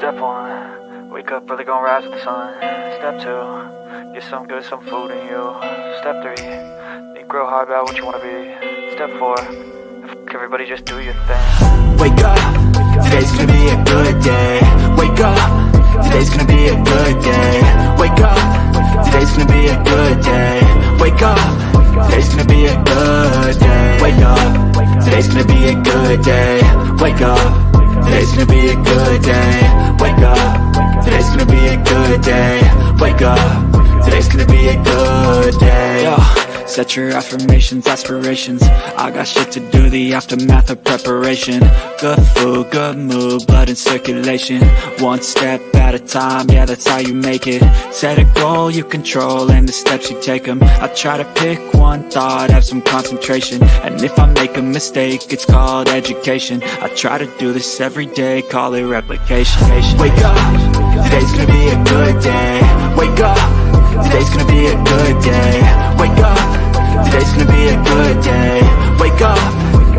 Step 1, wake up early, gonna rise with the sun. Step 2, get some good, some food in you. Step 3, think real hard about what you wanna be. Step 4, everybody just do your thing. Wake up, today's gonna be a good day. Wake up, today's gonna be a good day. Wake up, today's gonna be a good day. Wake up, today's gonna be a good day. Wake up, today's gonna be a good day. Wake up, today's gonna be a good day. Wake up, today's gonna be a good day. Wake up, today's gonna be a good day. Yo, set your affirmations, aspirations. I got shit to do, the aftermath of preparation. Good food, good mood, blood in circulation. One step at a time, yeah, that's how you make it. Set a goal you control and the steps you take them. I try to pick one thought, have some concentration. And if I make a mistake, it's called education. I try to do this every day, call it replication. Wake up, today's gonna be a good day. Wake up, today's gonna be a good day. Wake up, today's gonna be a good day. Wake up,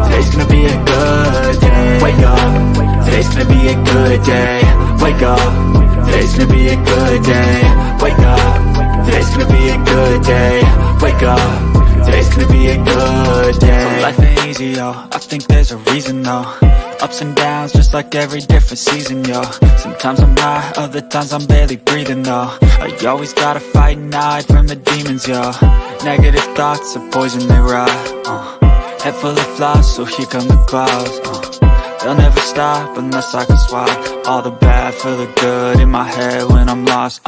today's gonna be a good day. Wake up, today's gonna be a good day. Wake up, today's gonna be a good day. Wake up, today's gonna be a good day. Wake up, today's gonna be a good day. So life ain't easy, yo, I think there's a reason though. Ups and downs, just like every different season, yo. Sometimes I'm high, other times I'm barely breathing, though. I always gotta fight and hide from the demons, yo. Negative thoughts are poison, they rot. Head full of flies, so here come the clouds. They'll never stop unless I can swap all the bad for the good in my head when I'm lost.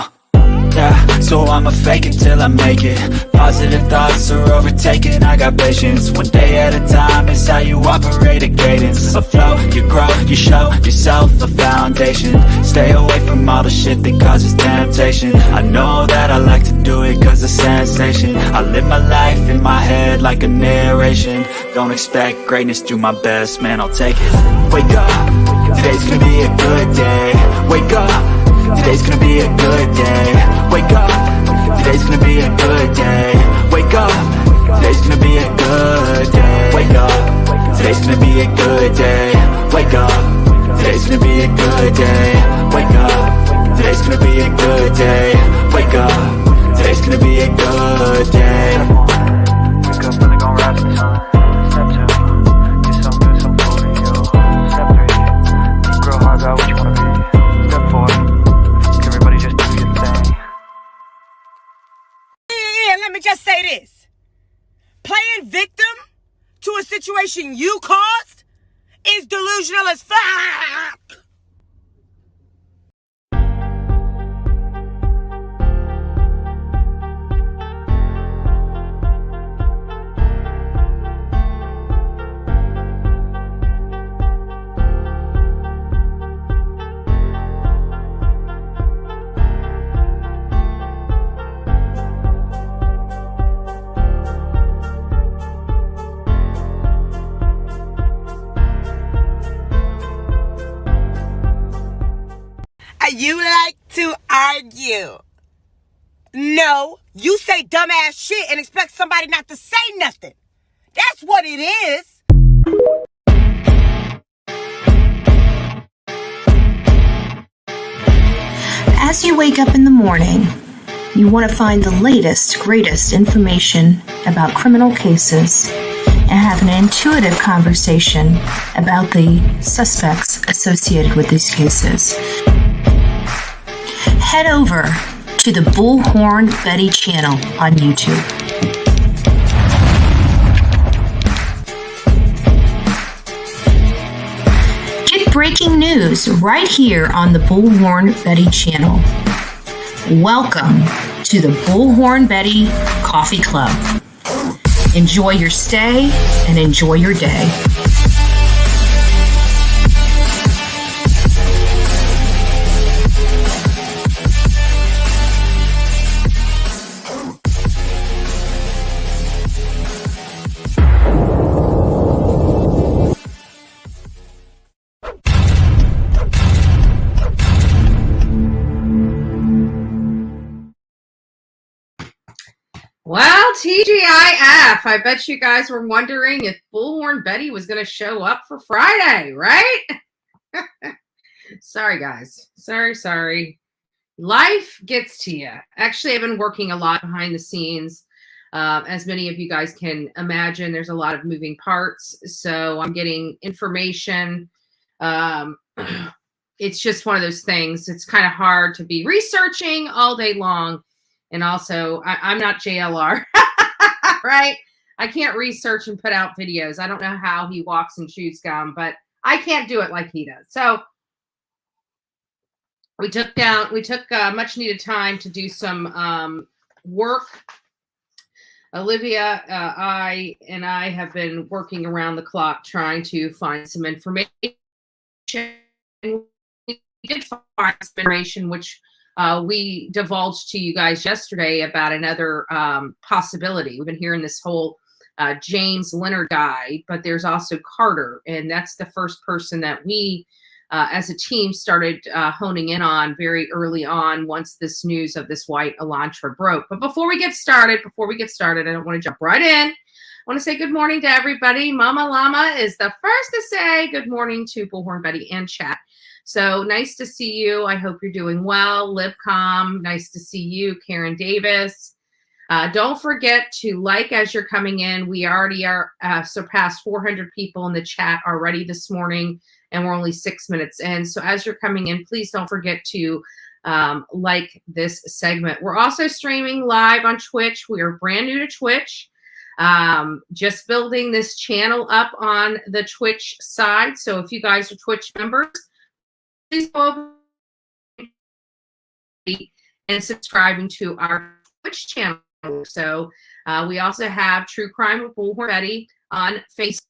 Yeah, so I'ma fake it till I make it. Positive thoughts are overtaken, I got patience. One day at a time is how you operate a cadence. A flow, you grow, you show yourself a foundation. Stay away from all the shit that causes temptation. I know that I like to do it cause it's sensation. I live my life in my head like a narration. Don't expect greatness, do my best, man, I'll take it. Wake up, today's gonna be a good day. Wake up, today's gonna be a good day. Wake up, today's gonna be a good day. Wake up, today's gonna be a good day. Wake up, today's gonna be a good day. Wake up, today's gonna be a good day. Wake up, today's gonna be a good day. Wake up, today's gonna be a good day. Wake up early, gonna rise with the sun. Step 2, get some good, some food in you. Step 3, think real hard about what you wanna be. Step 4, everybody just do your thing. Let me just say this. Playing victim to a situation you caused is delusional as fuck. You like to argue. No, you say dumbass shit and expect somebody not to say nothing. That's what it is. As you wake up in the morning, you want to find the latest, greatest information about criminal cases and have an intuitive conversation about the suspects associated with these cases. Head over to the Bullhorn Betty channel on YouTube. Get breaking news right here on the Bullhorn Betty channel. Welcome to the Bullhorn Betty Coffee Club. Enjoy your stay and enjoy your day. Well, TGIF, I bet you guys were wondering if Bullhorn Betty was going to show up for Friday, right? Sorry, guys. Sorry. Life gets to you. Actually, I've been working a lot behind the scenes. As many of you guys can imagine, there's a lot of moving parts. So I'm getting information. It's just one of those things. It's kind of hard to be researching all day long. And also, I'm not JLR, right? I can't research and put out videos. I don't know how he walks and chews gum, but I can't do it like he does. So we took much needed time to do some work. Olivia, I have been working around the clock trying to find some information. We did find some information, which we divulged to you guys yesterday about another possibility. We've been hearing this whole James Leonard guy, but there's also Carter, and that's the first person that we as a team started honing in on very early on once this news of this white Elantra broke. But before we get started, I don't want to jump right in. I want to say good morning to everybody. Mama Llama is the first to say good morning to Bullhorn Betty and chat. So nice to see you. I hope you're doing well. Libcom, nice to see you. Karen Davis. Don't forget to like as you're coming in. We already are surpassed 400 people in the chat already this morning, and we're only 6 minutes in. So as you're coming in, please don't forget to like this segment. We're also streaming live on Twitch. We are brand new to Twitch. Just building this channel up on the Twitch side. So if you guys are Twitch members, please go over and subscribing to our Twitch channel. So we also have True Crime with Bullhorn Betty on Facebook.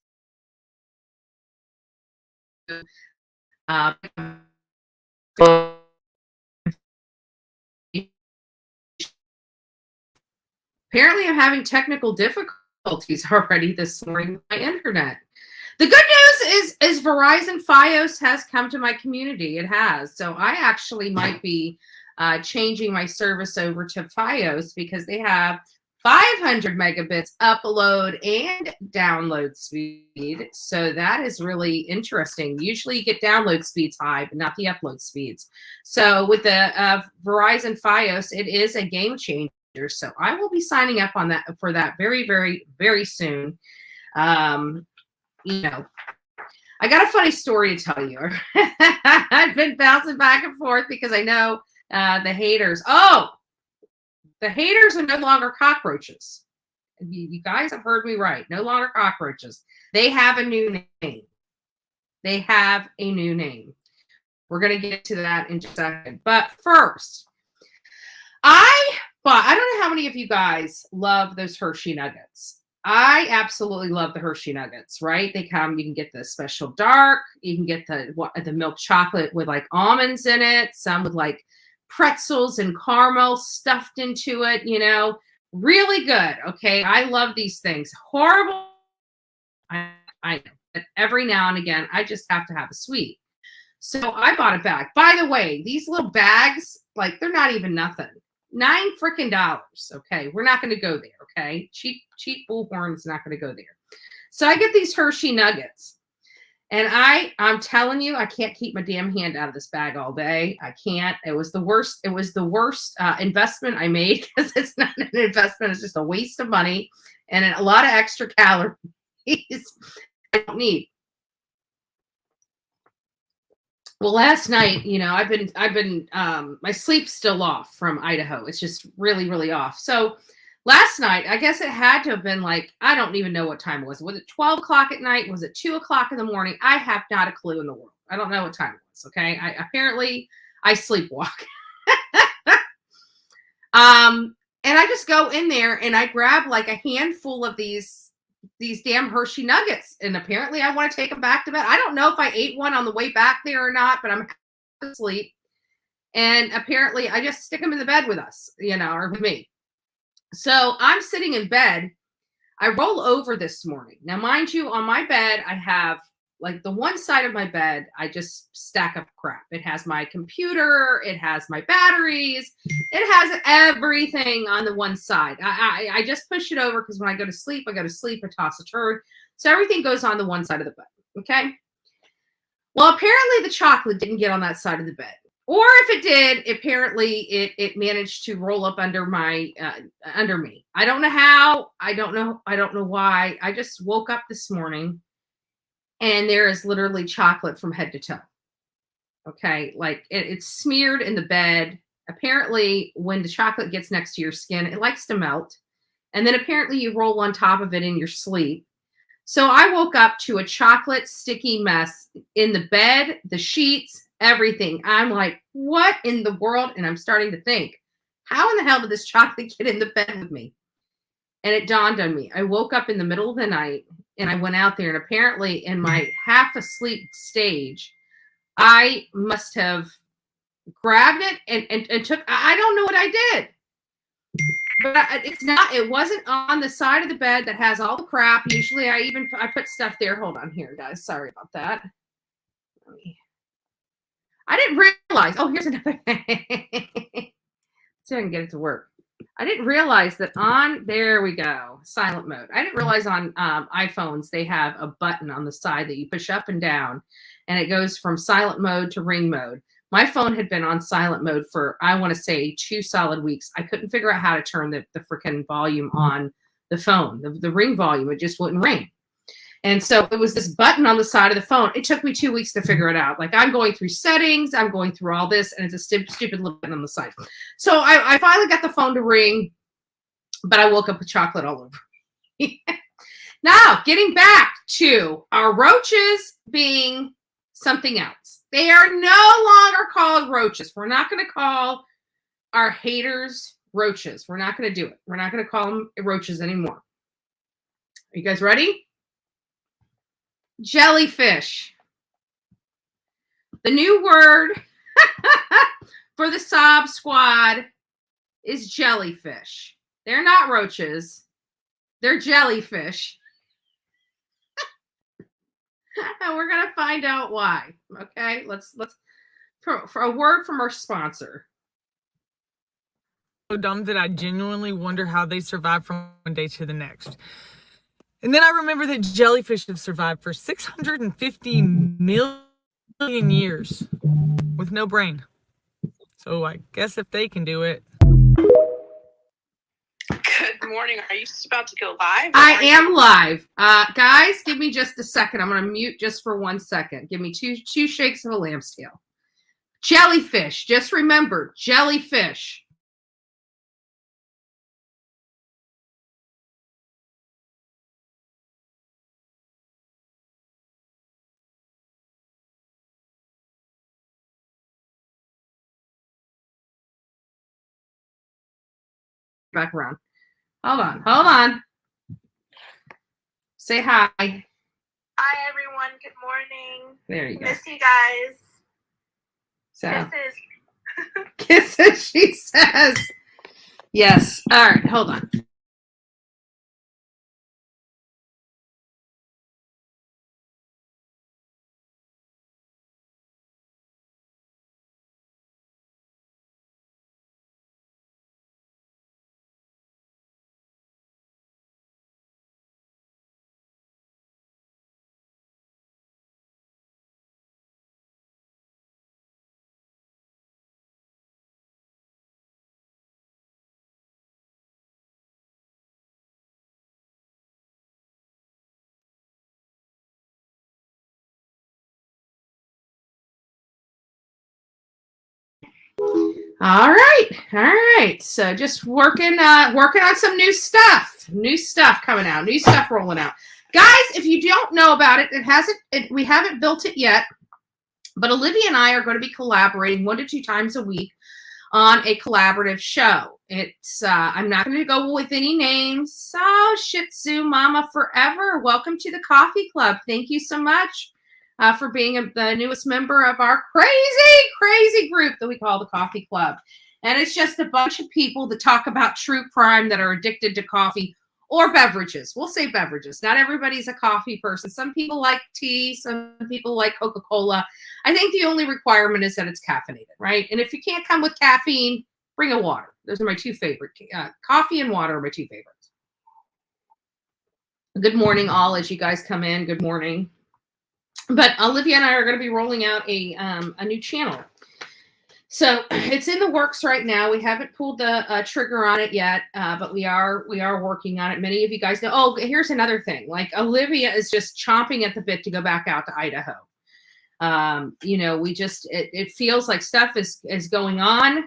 Apparently, I'm having technical difficulties already this morning with my internet. The good news is Verizon Fios has come to my community. It has. So I actually might be changing my service over to Fios because they have 500 megabits upload and download speed. So that is really interesting. Usually you get download speeds high, but not the upload speeds. So with the Verizon Fios, it is a game changer. So I will be signing up on that for that very, very, very soon. You know, I got a funny story to tell you. I've been bouncing back and forth because I know the haters. Oh, the haters are no longer cockroaches. You guys have heard me right. No longer cockroaches. They have a new name. We're going to get to that in just a second. But first, I don't know how many of you guys love those Hershey Nuggets. I absolutely love the Hershey Nuggets, right? You can get the special dark. You can get the milk chocolate with like almonds in it. Some with like pretzels and caramel stuffed into it, you know, really good. Okay. I love these things. Horrible. I know, but every now and again, I just have to have a sweet. So I bought a bag. By the way, these little bags, like they're not even nothing. $9 freaking. Okay. We're not going to go there. Okay. Cheap Bullhorn's not going to go there. So I get these Hershey Nuggets. And I'm telling you, I can't keep my damn hand out of this bag all day. I can't. It was the worst. It was the worst investment I made because it's not an investment. It's just a waste of money and a lot of extra calories I don't need. Well, last night, you know, I've been my sleep's still off from Idaho. It's just really, really off. So last night, I guess it had to have been like, I don't even know what time it was. Was it 12 o'clock at night? Was it 2 o'clock in the morning? I have not a clue in the world. I don't know what time it was. Okay. I sleepwalk. And I just go in there and I grab like a handful of these damn Hershey Nuggets. And apparently I want to take them back to bed. I don't know if I ate one on the way back there or not, but I'm asleep. And apparently I just stick them in the bed with us, you know, or with me. So I'm sitting in bed. I roll over this morning. Now, mind you, on my bed, I have like the one side of my bed, I just stack up crap. It has my computer. It has my batteries. It has everything on the one side. I just push it over because when I go to sleep, I toss a turd. So everything goes on the one side of the bed. Okay. Well, apparently the chocolate didn't get on that side of the bed. Or if it did, apparently it managed to roll up under my under me. I don't know how. I don't know why. I just woke up this morning and there is literally chocolate from head to toe. Okay, like it's smeared in the bed. Apparently, when the chocolate gets next to your skin, it likes to melt. And then apparently you roll on top of it in your sleep. So I woke up to a chocolate sticky mess in the bed, the sheets, everything. I'm like, what in the world? And I'm starting to think, how in the hell did this chocolate get in the bed with me? And it dawned on me. I woke up in the middle of the night and I went out there, and apparently in my half asleep stage, I must have grabbed it and took, I don't know what I did. But it wasn't on the side of the bed that has all the crap. Usually I put stuff there. Hold on here, guys. Sorry about that. I didn't realize, oh, here's another thing. See if I can get it to work. I didn't realize that there we go, silent mode. I didn't realize on iPhones, they have a button on the side that you push up and down, and it goes from silent mode to ring mode. My phone had been on silent mode for, I want to say, 2 solid weeks. I couldn't figure out how to turn the freaking volume on the phone, the ring volume. It just wouldn't ring. And so it was this button on the side of the phone. It took me 2 weeks to figure it out. Like, I'm going through settings, I'm going through all this, and it's a stupid little button on the side. So I finally got the phone to ring, but I woke up with chocolate all over. Now, getting back to our roaches being something else. They are no longer called roaches. We're not going to call our haters roaches. We're not going to do it. We're not going to call them roaches anymore. Are you guys ready? Jellyfish. The new word for the Sob Squad is jellyfish. They're not roaches. They're jellyfish. And we're going to find out why. Okay, let's for a word from our sponsor. So dumb that I genuinely wonder how they survive from one day to the next. And then I remember that jellyfish have survived for 650 million years with no brain. So I guess if they can do it. Good morning. Are you just about to go live? I am live. Guys, give me just a second. I'm going to mute just for 1 second. Give me two shakes of a lamb's tail. Jellyfish. Just remember, jellyfish. Back around. Hold on. Say hi. Hi, everyone. Good morning. There you go. Miss you guys. So, Kisses. kisses, she says. Yes. All right. Hold on. All right. So just working on some new stuff coming out, new stuff rolling out. Guys, if you don't know about it, we haven't built it yet, but Olivia and I are going to be collaborating 1 to 2 times a week on a collaborative show. It's I'm not going to go with any names. Oh, Shih Tzu Mama Forever. Welcome to the Coffee Club. Thank you so much for being the newest member of our crazy group that we call the Coffee Club. And it's just a bunch of people that talk about true crime that are addicted to coffee or beverages. We'll say beverages. Not everybody's a coffee person. Some people like tea. Some people like Coca-Cola. I think the only requirement is that it's caffeinated, right? And if you can't come with caffeine, bring a water. Those are my 2 favorite. Coffee and water are my 2 favorites. Good morning, all, as you guys come in. Good morning. But Olivia and I are going to be rolling out a new channel. So it's in the works right now. We haven't pulled the trigger on it yet, but we are working on it. Many of you guys know. Oh, here's another thing. Like Olivia is just chomping at the bit to go back out to Idaho. You know, we just it feels like stuff is going on.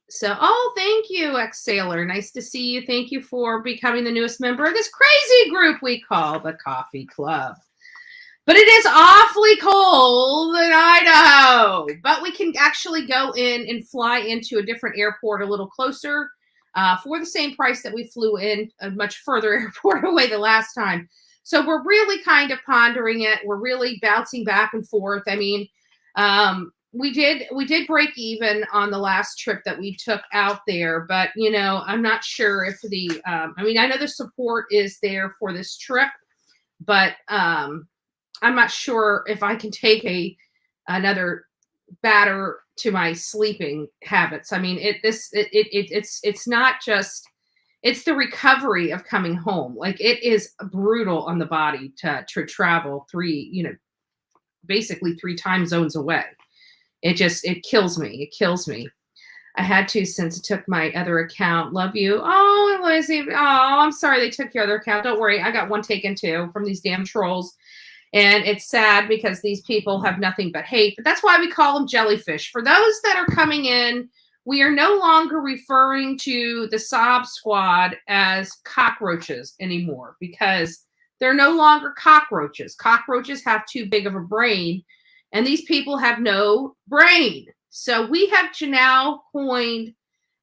So, oh, thank you, ex-sailor. Nice to see you. Thank you for becoming the newest member of this crazy group we call the Coffee Club. But it is awfully cold in Idaho. But we can actually go in and fly into a different airport a little closer for the same price that we flew in a much further airport away the last time. So we're really kind of pondering it. We're really bouncing back and forth. I mean, we did break even on the last trip that we took out there. But, you know, I'm not sure if the I mean, I know the support is there for this trip. But I'm not sure if I can take another batter to my sleeping habits. I mean, it's not just, it's the recovery of coming home. Like it is brutal on the body to travel basically 3 time zones away. It kills me. It kills me. I had to since it took my other account. Love you. Oh, Lizzie. Oh, I'm sorry they took your other account. Don't worry. I got one taken too from these damn trolls. And it's sad because these people have nothing but hate. But that's why we call them jellyfish. For those that are coming in, we are no longer referring to the Sob Squad as cockroaches anymore because they're no longer cockroaches. Cockroaches have too big of a brain, and these people have no brain. So we have now coined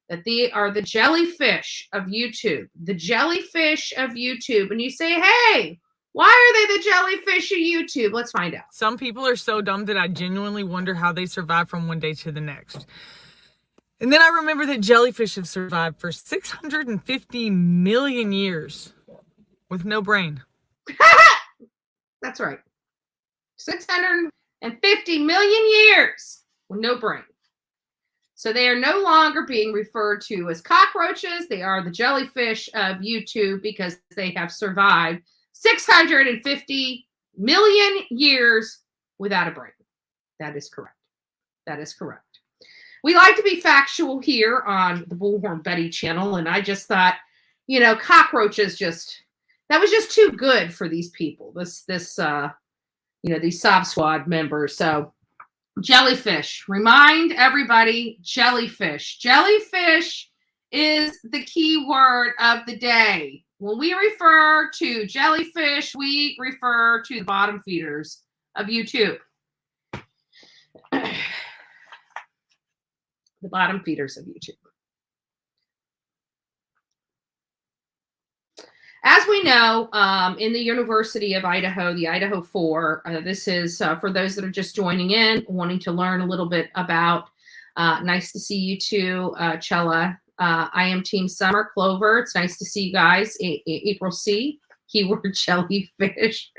that they are the jellyfish of YouTube. The jellyfish of YouTube. And you say, hey, why are they the jellyfish of YouTube? Let's find out. Some people are so dumb that I genuinely wonder how they survive from one day to the next. And then I remember that jellyfish have survived for 650 million years with no brain. That's right. 650 million years with no brain. So they are no longer being referred to as cockroaches. They are the jellyfish of YouTube because they have survived 650 million years without a brain. That is correct. That is correct. We like to be factual here on the Bullhorn Betty channel, and I just thought, you know, cockroaches that was just too good for these people. These Sob Squad members. So jellyfish. Remind everybody, jellyfish. Jellyfish is the key word of the day. When we refer to jellyfish, we refer to the bottom feeders of YouTube. The bottom feeders of YouTube. As we know, in the University of Idaho, the Idaho 4, this is for those that are just joining in, wanting to learn a little bit about. Nice to see you too, Chella. I am Team Summer. Clover, it's nice to see you guys. April C, keyword jellyfish.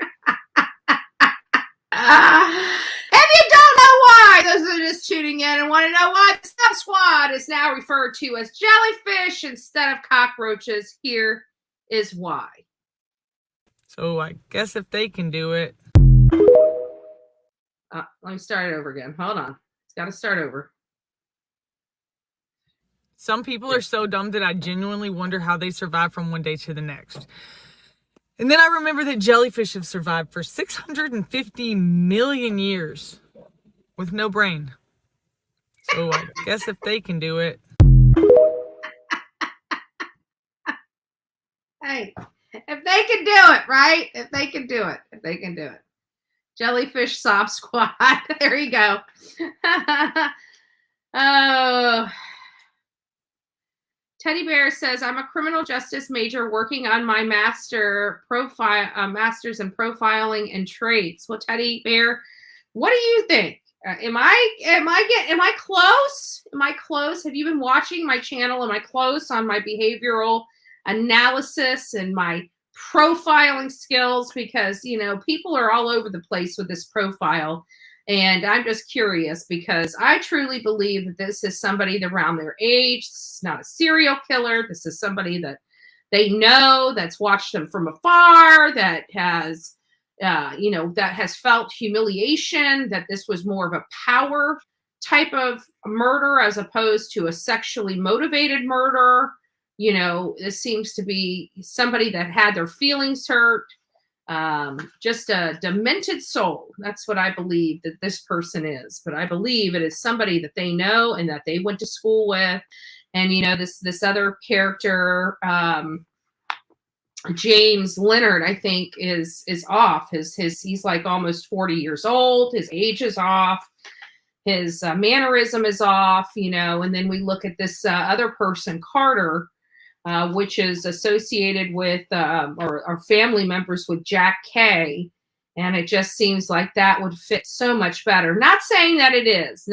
If you don't know why, those are just tuning in and want to know why the Sob Squad is now referred to as jellyfish instead of cockroaches, here is why. So I guess if they can do it. Let me start it over again. Hold on. It's got to start over. Some people are so dumb that I genuinely wonder how they survive from one day to the next. And then I remember that jellyfish have survived for 650 million years with no brain. So I guess if they can do it. Hey, if they can do it, right? If they can do it. If they can do it. Jellyfish Sob Squad. There you go. Oh. Teddy Bear says, I'm a criminal justice major working on my master's in profiling and traits. Well, Teddy Bear, what do you think? Am I close? Am I close? Have you been watching my channel? Am I close on my behavioral analysis and my profiling skills? Because, you know, people are all over the place with this profile. And I'm just curious because I truly believe that this is somebody around their age. This is not a serial killer. This is somebody that they know, that's watched them from afar, that has that has felt humiliation, that this was more of a power type of murder as opposed to a sexually motivated murder. This seems to be somebody that had their feelings hurt, just a demented soul. That's what I believe that this person is. But I believe it is somebody that they know and that they went to school with. And, this other character, James Leonard, I think is off. He's like almost 40 years old. His age is off. His mannerism is off, and then we look at this other person, Carter, which is associated with or family members with Jack Kay. And it just seems like that would fit so much better. Not saying that it is.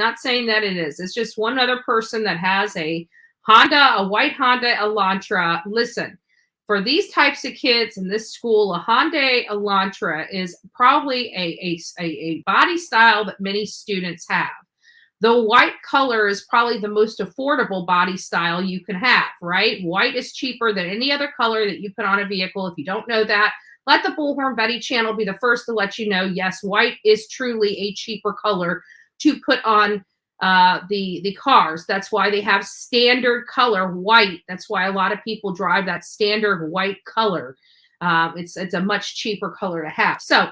It's just one other person that has a white Honda Elantra. Listen, for these types of kids in this school, a Honda Elantra is probably a body style that many students have. The white color is probably the most affordable body style you can have, right? White is cheaper than any other color that you put on a vehicle. If you don't know that, let the Bullhorn Betty channel be the first to let you know, yes, white is truly a cheaper color to put on the cars. That's why they have standard color white. That's why a lot of people drive that standard white color. It's a much cheaper color to have. So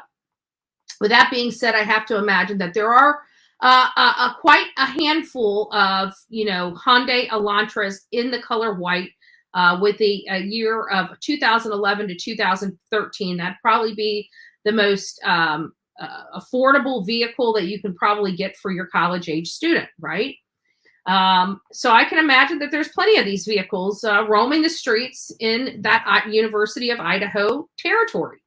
with that being said, I have to imagine that there are quite a handful of, Hyundai Elantras in the color white with the year of 2011 to 2013. That'd probably be the most affordable vehicle that you can probably get for your college age student, right? So I can imagine that there's plenty of these vehicles roaming the streets in that University of Idaho territory.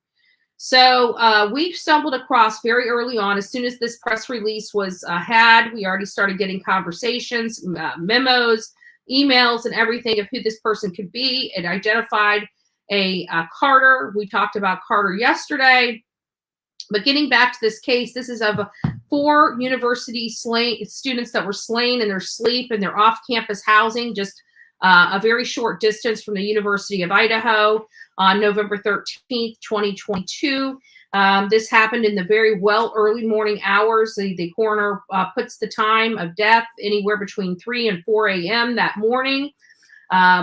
So we stumbled across very early on, as soon as this press release was had, we already started getting conversations, memos, emails, and everything of who this person could be. It identified a Carter. We talked about Carter yesterday. But getting back to this case, this is of 4 university students that were slain in their sleep in their off-campus housing, just a very short distance from the University of Idaho on November 13th, 2022. This happened in the very early morning hours. The coroner puts the time of death anywhere between 3 and 4 a.m. that morning.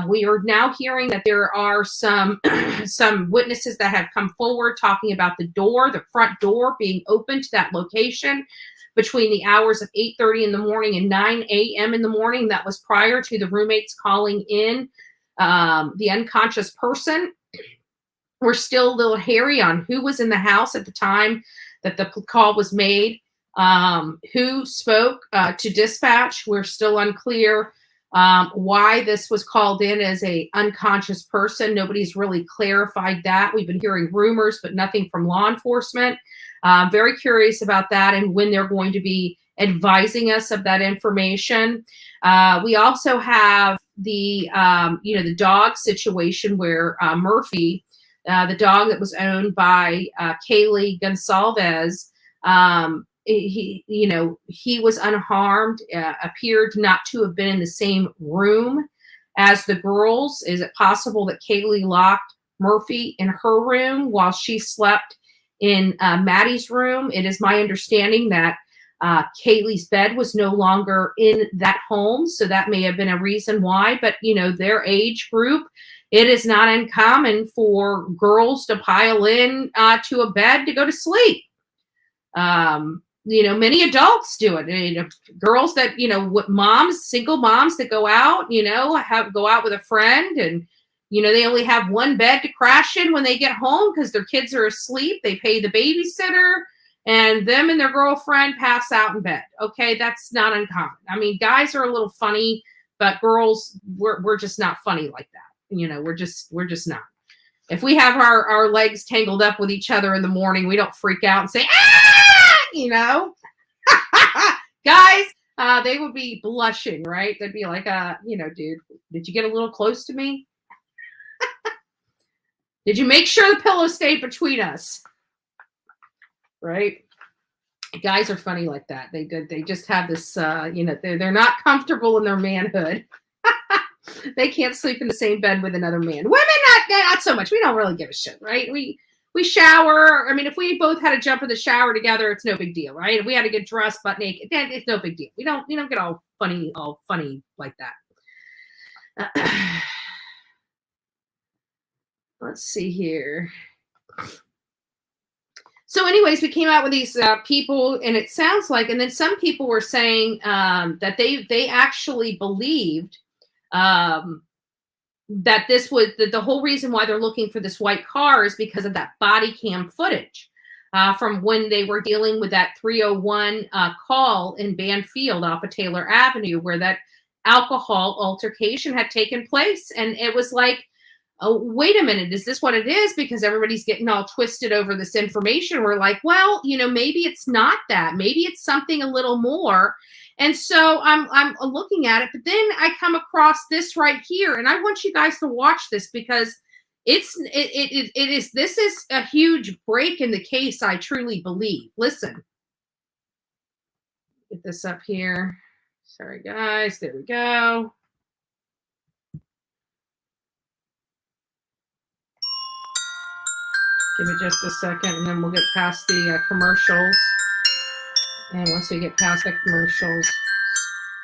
We are now hearing that there are some witnesses that have come forward talking about the front door being open to that location between the hours of 8:30 in the morning and 9 a.m. in the morning. That was prior to the roommates calling in the unconscious person. We're still a little hairy on who was in the house at the time that the call was made, who spoke to dispatch. We're still unclear why this was called in as a unconscious person. Nobody's really clarified that. We've been hearing rumors, but nothing from law enforcement. Very curious about that and when they're going to be advising us of that information. We also have the dog situation where Murphy, the dog that was owned by Kaylee Gonsalves, he was unharmed, appeared not to have been in the same room as the girls. Is it possible that Kaylee locked Murphy in her room while she slept in Maddie's room? It is my understanding that Kaylee's bed was no longer in that home, so that may have been a reason why. But, their age group, it is not uncommon for girls to pile in to a bed to go to sleep. Many adults do it. Girls that, single moms that go out, go out with a friend and, they only have one bed to crash in when they get home because their kids are asleep. They pay the babysitter and them and their girlfriend pass out in bed. Okay, that's not uncommon. I mean, guys are a little funny, but girls, we're just not funny like that. We're just not. If we have our legs tangled up with each other in the morning, we don't freak out and say, ah, guys, they would be blushing, right? They'd be like, dude, did you get a little close to me? Did you make sure the pillow stayed between us? Right? Guys are funny like that. They just have this, they're not comfortable in their manhood. They can't sleep in the same bed with another man. Women, not so much. We don't really give a shit, right? We we shower. I mean, if we both had to jump in the shower together, it's no big deal, right? If we had to get dressed butt naked, then it's no big deal. We don't get all funny like that. Let's see here. So anyways, we came out with these people, and it sounds like, and then some people were saying that they actually believed that this was the whole reason why they're looking for this white car is because of that body cam footage from when they were dealing with that 301 call in Banfield off of Taylor Avenue, where that alcohol altercation had taken place. And it was like, oh, wait a minute, is this what it is? Because everybody's getting all twisted over this information. We're like, well, maybe it's not that. Maybe it's something a little more. And so I'm looking at it, but then I come across this right here, and I want you guys to watch this because this is a huge break in the case, I truly believe. Listen. Get this up here. Sorry, guys. There we go. Give it just a second, and then we'll get past the commercials. And once we get past the commercials,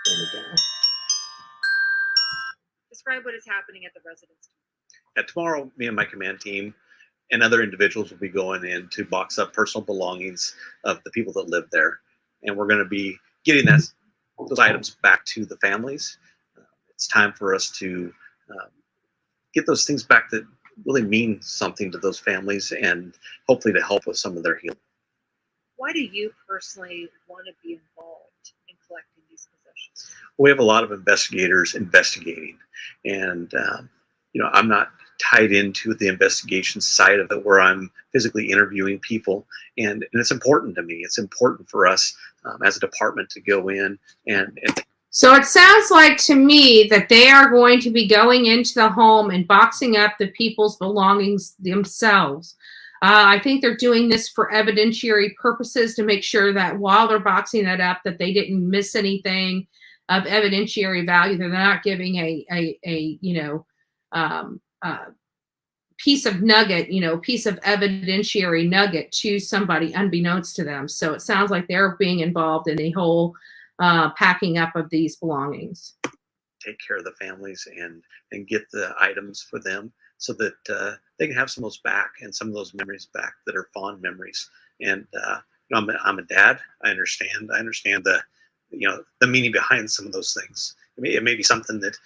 there we go. Describe what is happening at the residence. Tomorrow, me and my command team and other individuals will be going in to box up personal belongings of the people that live there. And we're going to be getting those items back to the families. It's time for us to get those things back that really mean something to those families, and hopefully to help with some of their healing. Why do you personally want to be involved in collecting these possessions? We have a lot of investigators investigating, and I'm not tied into the investigation side of it where I'm physically interviewing people, and it's important to me. It's important for us as a department to go in and so it sounds like to me that they are going to be going into the home and boxing up the people's belongings themselves. I think they're doing this for evidentiary purposes to make sure that while they're boxing that up, that they didn't miss anything of evidentiary value. They're not giving a piece of nugget, piece of evidentiary nugget to somebody unbeknownst to them. So it sounds like they're being involved in the whole packing up of these belongings. Take care of the families and get the items for them so that they can have some of those back and some of those memories back that are fond memories. And I'm a dad. I understand the meaning behind some of those things. It may be something that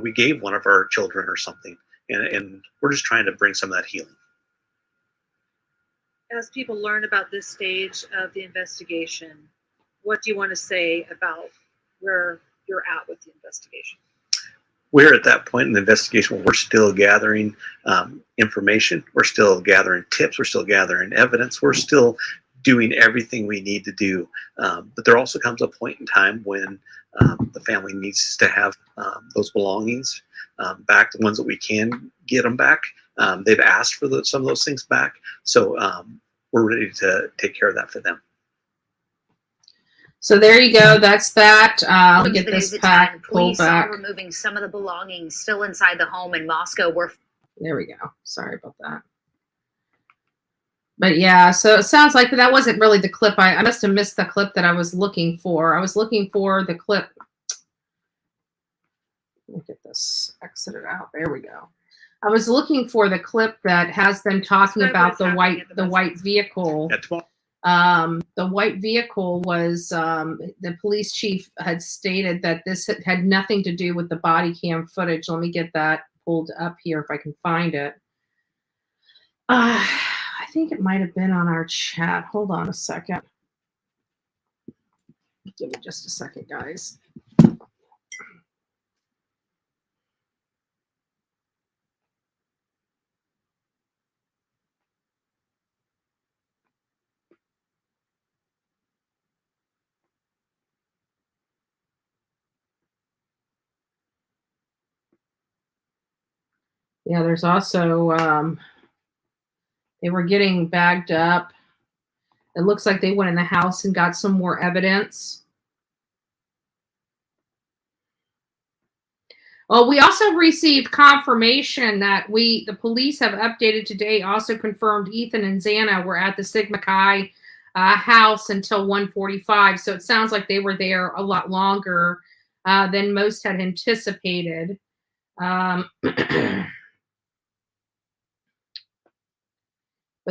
we gave one of our children or something, and we're just trying to bring some of that healing. As people learn about this stage of the investigation, what do you want to say about where you're at with the investigation? We're at that point in the investigation where we're still gathering information. We're still gathering tips. We're still gathering evidence. We're still doing everything we need to do. But there also comes a point in time when the family needs to have those belongings back, the ones that we can get them back. They've asked for some of those things back. So we're ready to take care of that for them. So there you go. That's that. Let me get this pack pulled back. Police are removing some of the belongings still inside the home in Mascow. There we go. Sorry about that. But yeah, so it sounds like that wasn't really the clip. I must have missed the clip that I was looking for. I was looking for the clip. Let me get this exited out. There we go. I was looking for the clip that has them talking about the white vehicle. The white vehicle was the police chief had stated that this had nothing to do with the body cam footage. Let me get that pulled up here if I can find it. I think it might have been on our chat. Hold on a second. Give me just a second, guys. Yeah, there's also, they were getting bagged up. It looks like they went in the house and got some more evidence. Well, we also received confirmation that the police have updated today, also confirmed Ethan and Xana were at the Sigma Chi house until 1:45. So it sounds like they were there a lot longer than most had anticipated. But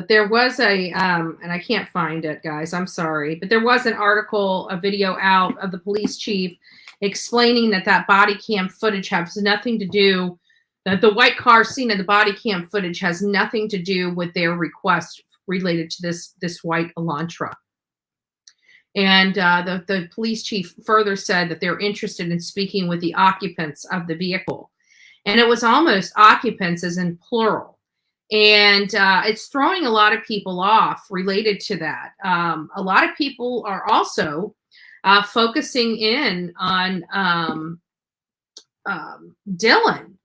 there was and I can't find it, guys, I'm sorry, but there was an article, a video out of the police chief explaining that body cam footage has nothing to do, that the white car seen in the body cam footage has nothing to do with their request related to this white Elantra. And the police chief further said that they're interested in speaking with the occupants of the vehicle. And it was almost occupants as in plural. And it's throwing a lot of people off related to that. A lot of people are also focusing in on Dylan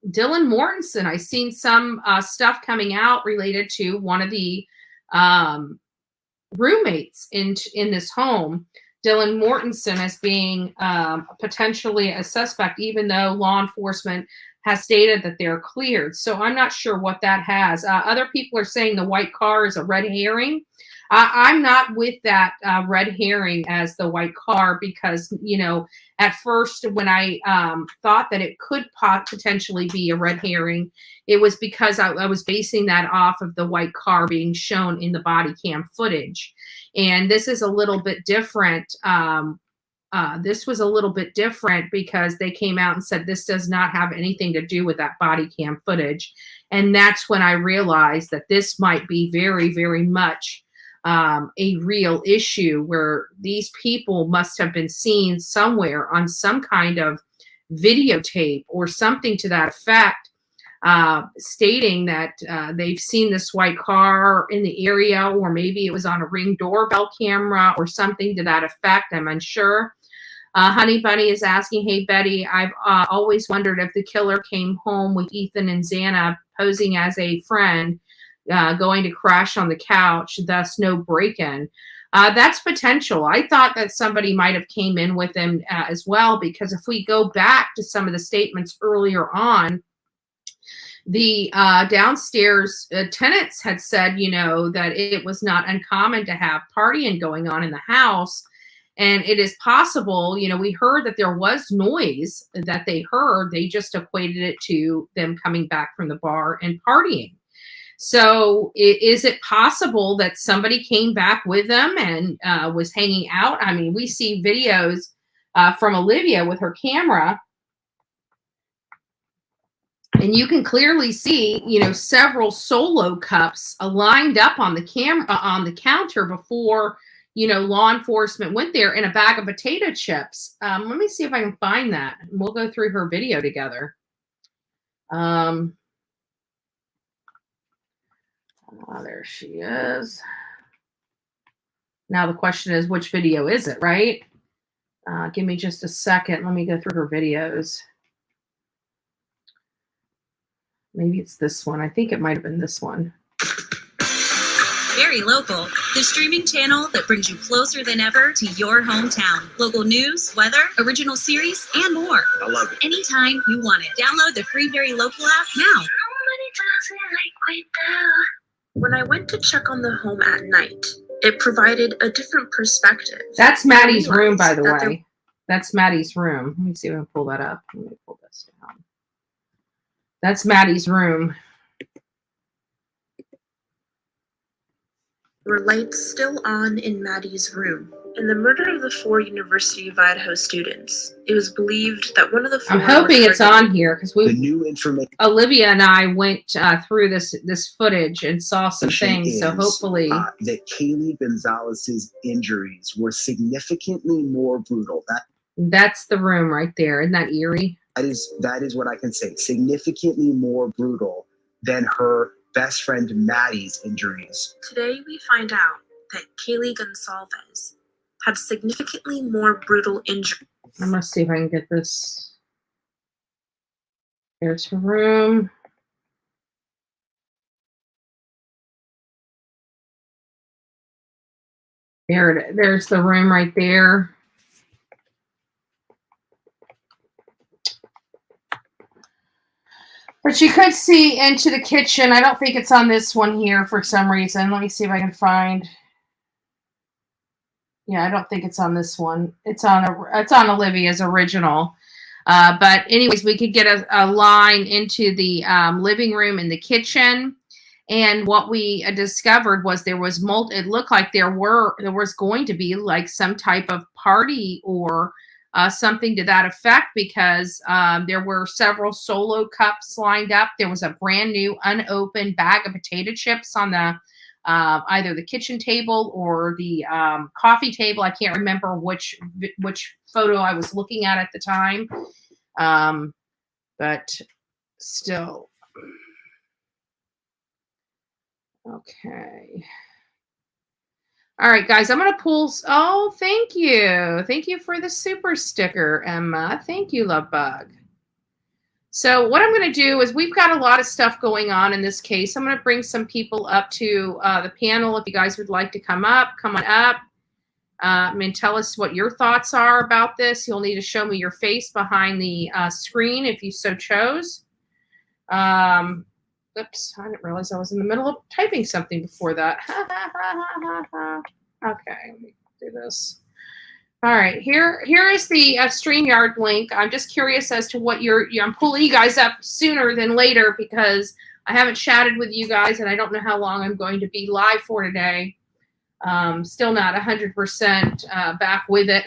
Mortensen. I've seen some stuff coming out related to one of the roommates in this home, Dylan Mortensen, as being potentially a suspect, even though law enforcement has stated that they're cleared. So I'm not sure what that has. Other people are saying the white car is a red herring. I'm not with that red herring as the white car because, you know, at first when I thought that it could potentially be a red herring, it was because I was basing that off of the white car being shown in the body cam footage. And this is a little bit different. This was a little bit different because they came out and said this does not have anything to do with that body cam footage. And that's when I realized that this might be very, very much a real issue where these people must have been seen somewhere on some kind of videotape or something to that effect, stating that they've seen this white car in the area, or maybe it was on a Ring doorbell camera or something to that effect. I'm unsure. Honey Bunny is asking, hey, Betty, I've always wondered if the killer came home with Ethan and Xana posing as a friend, going to crash on the couch, thus no break-in. That's potential. I thought that somebody might have came in with them as well, because if we go back to some of the statements earlier on, the downstairs tenants had said, you know, that it was not uncommon to have partying going on in the house. And it is possible, you know, we heard that there was noise that they heard. They just equated it to them coming back from the bar and partying. So is it possible that somebody came back with them and was hanging out? I mean, we see videos from Olivia with her camera, and you can clearly see, you know, several Solo cups lined up on the camera on the counter before, you know, law enforcement went there, and a bag of potato chips. Let me see if I can find that. We'll go through her video together. There she is. Now the question is, which video is it, right? Give me just a second. Let me go through her videos. Maybe it's this one. I think it might have been this one. Very Local, the streaming channel that brings you closer than ever to your hometown. Local news, weather, original series, and more. I love it. Anytime you want it. Download the free Very Local app now. When I went to check on the home at night, it provided a different perspective. That's Maddie's room, by the way. That's Maddie's room. Let me see if I can pull that up. Let me pull this down. That's Maddie's room. There were lights still on in Maddie's room. In the murder of the 4 University of Idaho students, it was believed that one of the 4... I'm hoping it's on here because The new information Olivia and I went through this footage and saw some things. So hopefully that Kaylee Gonzalez's injuries were significantly more brutal. That's the room right there. Isn't that eerie? That is what I can say. Significantly more brutal than her best friend Maddie's injuries. Today we find out that Kaylee Gonzalez had significantly more brutal injuries. I'm gonna see if I can get this. Here's her room. There's the room right there. But you could see into the kitchen. I don't think it's on this one here for some reason. Let me see if I can find. Yeah, I don't think it's on this one. It's on Olivia's original. But anyways, we could get a line into the living room and the kitchen. And what we discovered was there was it looked like there was going to be like some type of party or something to that effect, because there were several Solo cups lined up. There was a brand new unopened bag of potato chips on the either the kitchen table or the coffee table. I can't remember which photo I was looking at the time, but still. Okay. All right, guys, I'm going to pull. Oh, thank you. Thank you for the super sticker, Emma. Thank you, Love Bug. So what I'm going to do is, we've got a lot of stuff going on in this case. I'm going to bring some people up to the panel. If you guys would like to come on up. And tell us what your thoughts are about this. You'll need to show me your face behind the screen if you so chose. Oops, I didn't realize I was in the middle of typing something before that. Okay, let me do this. All right, here is the StreamYard link. I'm just curious as to what I'm pulling you guys up sooner than later, because I haven't chatted with you guys and I don't know how long I'm going to be live for today. Still not 100% back with it.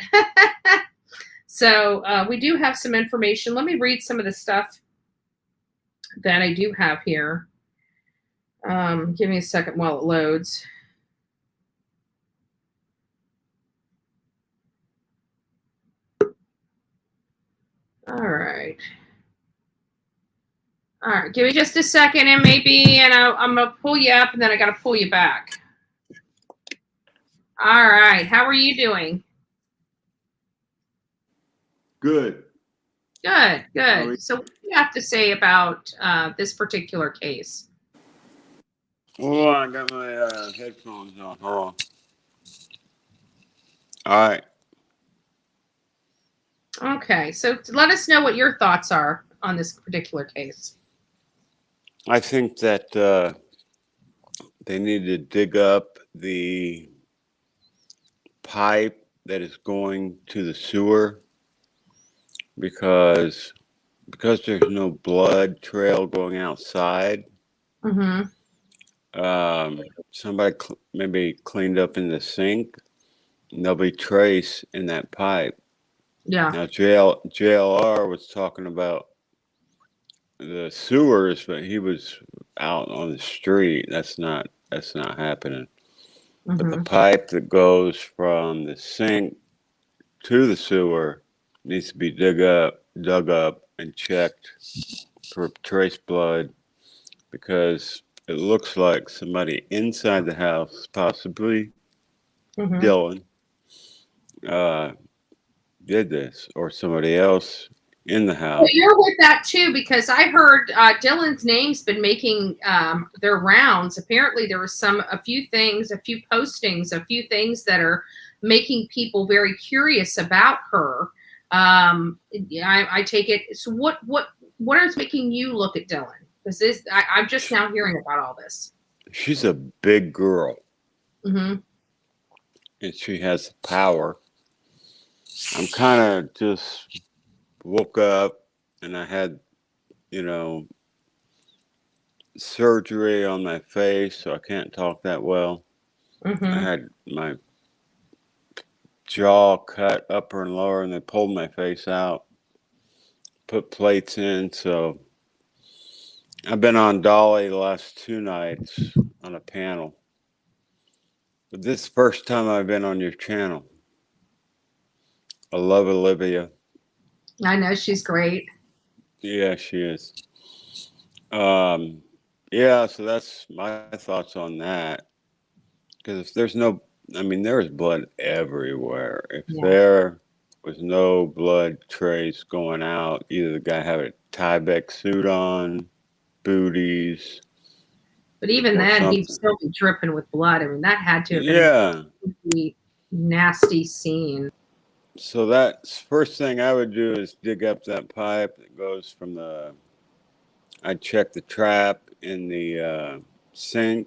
So we do have some information. Let me read some of the stuff that I do have here. Give me a second while it loads. All right. All right, give me just a second, and I'm going to pull you up, and then I got to pull you back. All right, how are you doing? Good. Good. So what do you have to say about this particular case? Oh, I got my headphones on. Hold on. All right. Okay, so let us know what your thoughts are on this particular case. I think that they need to dig up the pipe that is going to the sewer, because there's no blood trail going outside. Mm-hmm. Somebody maybe cleaned up in the sink, and there'll be trace in that pipe. Yeah. Now, JLR was talking about the sewers, but he was out on the street. That's not happening. Mm-hmm. But the pipe that goes from the sink to the sewer needs to be dug up and checked for trace blood, because it looks like somebody inside the house, possibly Dylan, did this, or somebody else in the house. Well, you're with that too, because I heard Dylan's name's been making their rounds. Apparently, there was a few postings, a few things that are making people very curious about her. I take it. So what is making you look at Dylan? Because I'm just now hearing about all this. She's a big girl. Mm-hmm. And she has power. I'm kind of just woke up, and I had, surgery on my face, so I can't talk that well. Mm-hmm. I had my jaw cut upper and lower, and they pulled my face out, put plates in. So I've been on Dolly the last 2 nights on a panel. But this is the first time I've been on your channel. I love Olivia. I know she's great. Yeah, she is. Yeah, so that's my thoughts on that. Because if there's no, there was blood everywhere. If there was no blood trace going out, either the guy had a Tyvek suit on, booties. But even then, he'd still be dripping with blood. That had to have been a really nasty scene. So that's first thing I would do is dig up that pipe that goes from the I'd check the trap in the sink,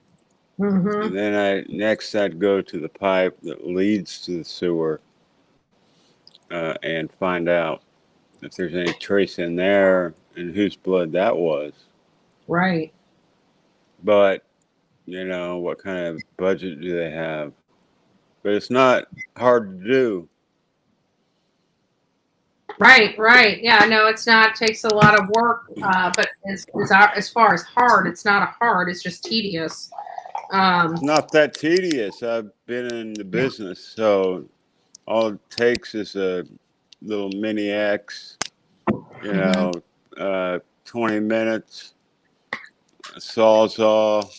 and then I'd go to the pipe that leads to the sewer and find out if there's any trace in there and whose blood that was. Right. But, what kind of budget do they have? But it's not hard to do. Right. Yeah, no, it's not. It takes a lot of work. But as far as hard, it's not a hard. It's just tedious. It's not that tedious. I've been in the business, so all it takes is a little mini X, 20 minutes, a sawzall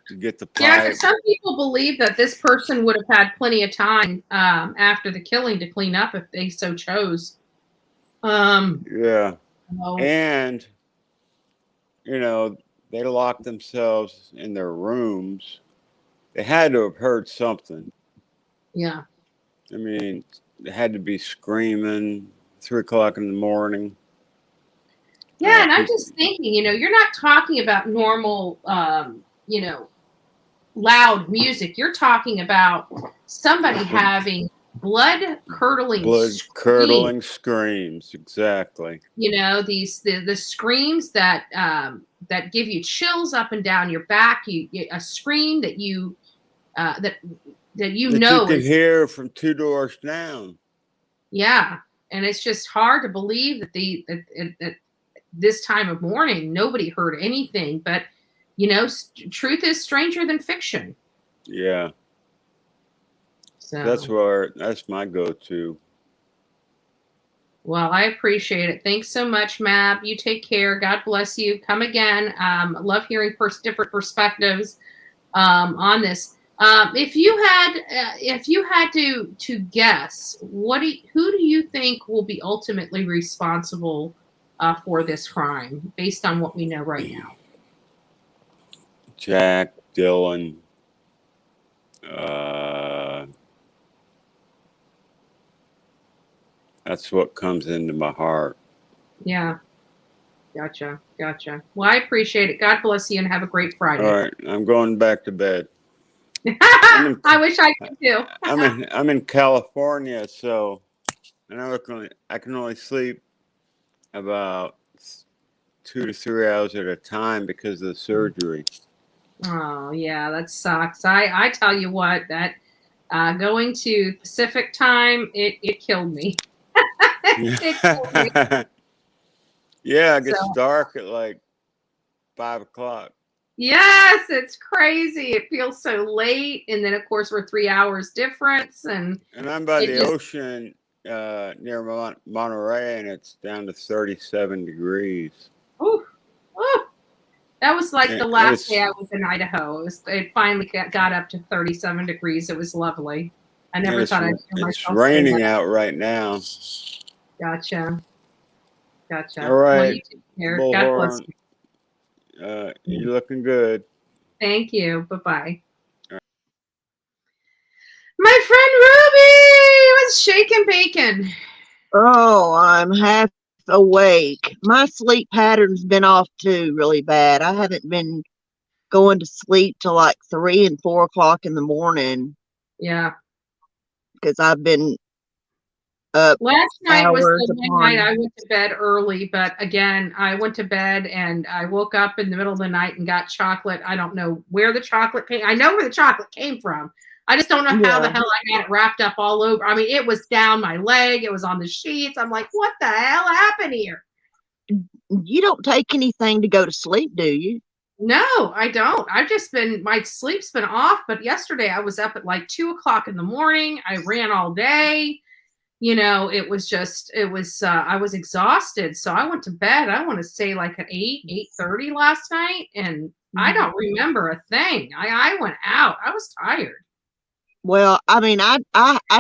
to get the pipe. Yeah, because some people believe that this person would have had plenty of time after the killing to clean up if they so chose. Yeah. And, they locked themselves in their rooms. They had to have heard something. Yeah. I mean, they had to be screaming 3 o'clock in the morning. Yeah, and I'm just thinking, you're not talking about normal, loud music. You're talking about somebody having blood-curdling screams. Exactly. The screams that that give you chills up and down your back. A scream that you that you can hear from 2 doors down. Yeah, and it's just hard to believe that that this time of morning nobody heard anything. But truth is stranger than fiction. Yeah. So that's my go-to. Well, I appreciate it. Thanks so much, Mab. You take care. God bless you. Come again. Love hearing different perspectives on this. If you had to guess, who do you think will be ultimately responsible for this crime, based on what we know right now? Jack, Dylan. That's what comes into my heart. Yeah. Gotcha. Well, I appreciate it. God bless you and have a great Friday. All right. I'm going back to bed. I wish I could too. I'm in California, so I can only sleep about 2 to 3 hours at a time because of the surgery. Oh yeah, that sucks. I tell you what, that going to Pacific time, it killed me. It killed me. Yeah, it gets dark at like 5 o'clock. Yes, it's crazy. It feels so late, and then of course we're 3 hours difference, and I'm by the ocean near Monterey, and it's down to 37 degrees. Ooh. That was like the last day I was in Idaho. It finally got up to 37 degrees. It was lovely. I never thought I'd do myself. It's raining out right now. Gotcha. All right. Well, God bless you. You're looking good. Thank you. Bye-bye. Right. My friend Ruby was shaking bacon. Oh, I'm half awake. My sleep pattern's been off too really bad. I haven't been going to sleep till like 3 and 4 o'clock in the morning. Yeah. Because I've been up. Last night was the one night I went to bed early, but again, I went to bed and I woke up in the middle of the night and got chocolate. I don't know where the chocolate came. I know where the chocolate came from. I just don't know how the hell I got it wrapped up all over. I mean, it was down my leg. It was on the sheets. I'm like, what the hell happened here? You don't take anything to go to sleep, do you? No, I don't. My sleep's been off, but yesterday I was up at like 2 o'clock in the morning. I ran all day. I was exhausted. So I went to bed, I want to say like at 8:30 last night. And I don't remember a thing. I went out. I was tired. Well, I mean, I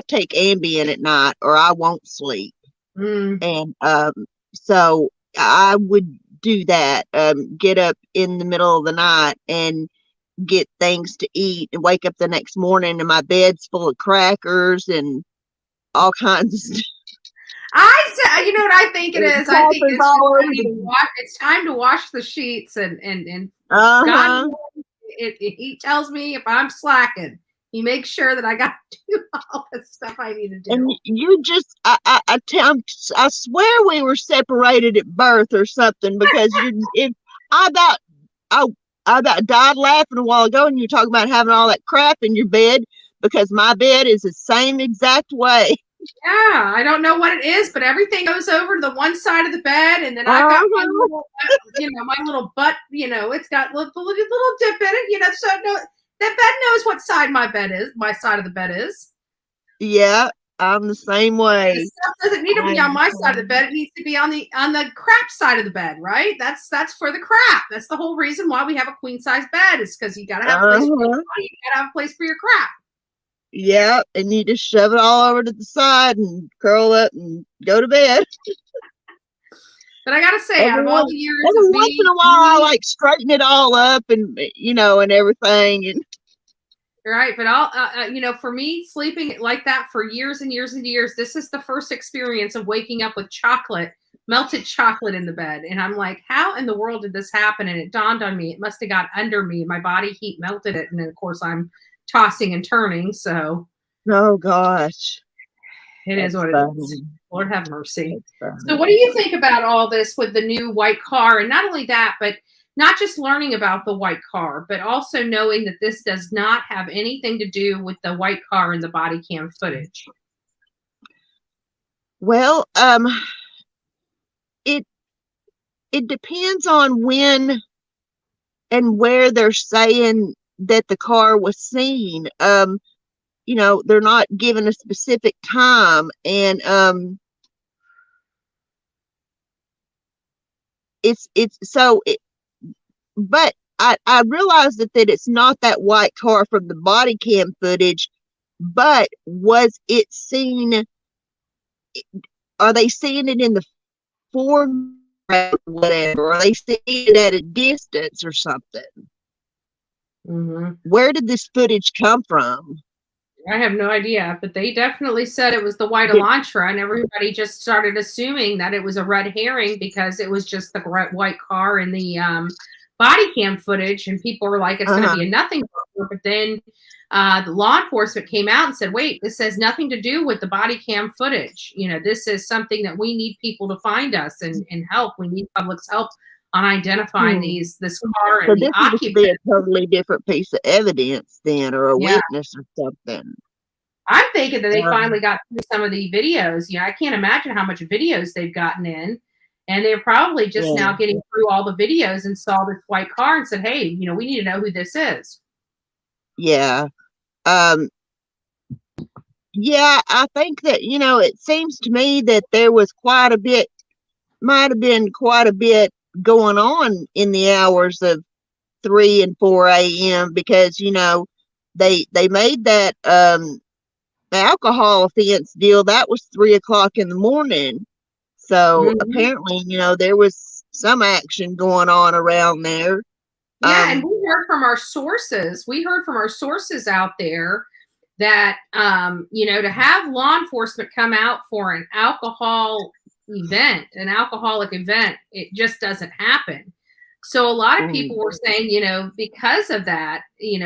take Ambien at night or I won't sleep. And so I would do that, get up in the middle of the night and get things to eat and wake up the next morning and my bed's full of crackers and all kinds of stuff. You know what I think it is? I think it's time to wash the sheets and God, he tells me if I'm slacking, he makes sure that I got to do all the stuff I need to do. And you just, I swear we were separated at birth or something, because I about died laughing a while ago, and you're talking about having all that crap in your bed, because my bed is the same exact way. Yeah, I don't know what it is, but everything goes over to the one side of the bed, and then I've got my little, my little butt, it's got a little dip in it, so no, that bed knows what side my side of the bed is. Yeah, I'm the same way. The stuff doesn't need to be on my side of the bed. It needs to be on the crap side of the bed, right? That's for the crap. That's the whole reason why we have a queen size bed, is because you gotta have a place for your body, you gotta have a place for your crap. Yeah, and you just shove it all over to the side and curl up and go to bed. But I gotta say, out of all the years, every once in a while, I like straighten it all up and and everything. And right, but for me, sleeping like that for years and years and years, this is the first experience of waking up with melted chocolate in the bed, and I'm like, how in the world did this happen? And it dawned on me, it must have got under me. My body heat melted it, and then of course I'm tossing and turning. So, oh gosh, it is what it is. Lord have mercy. So what do you think about all this with the new white car? And not only that, but not just learning about the white car, but also knowing that this does not have anything to do with the white car and the body cam footage. Well, it depends on when and where they're saying that the car was seen. They're not giving a specific time, and but I realized that it's not that white car from the body cam footage, but was it seen? Are they seeing it in the foreground or whatever? Are they seeing it at a distance or something? Mm-hmm. Where did this footage come from? I have no idea, but they definitely said it was the white Elantra, and everybody just started assuming that it was a red herring because it was just the white car in the body cam footage, and people were like, it's going to be a nothing car. But then the law enforcement came out and said, wait, this has nothing to do with the body cam footage. This is something that we need people to find us and help. We need public's help on identifying this car and the occupant. This would be a totally different piece of evidence then, or a witness or something. I'm thinking that they finally got through some of the videos. I can't imagine how much videos they've gotten in, and they're probably just now getting through all the videos and saw this white car and said, hey, we need to know who this is. Yeah. Yeah, I think that, it seems to me that there was might have been quite a bit going on in the hours of 3 and 4 a.m. because they made that the alcohol offense deal, that was 3 o'clock in the morning, so apparently there was some action going on around there. And we heard from our sources out there that to have law enforcement come out for an alcoholic event, it just doesn't happen. So a lot of people were saying, because of that,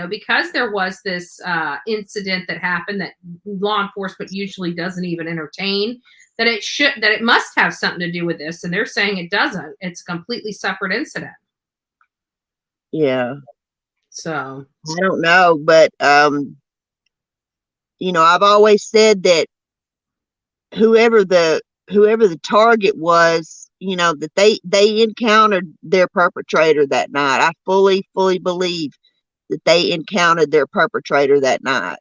because there was this incident that happened that law enforcement usually doesn't even entertain, that it must have something to do with this. And they're saying it doesn't. It's a completely separate incident. Yeah. So I don't know, but I've always said that whoever the target was, that they encountered their perpetrator that night. I fully believe that they encountered their perpetrator that night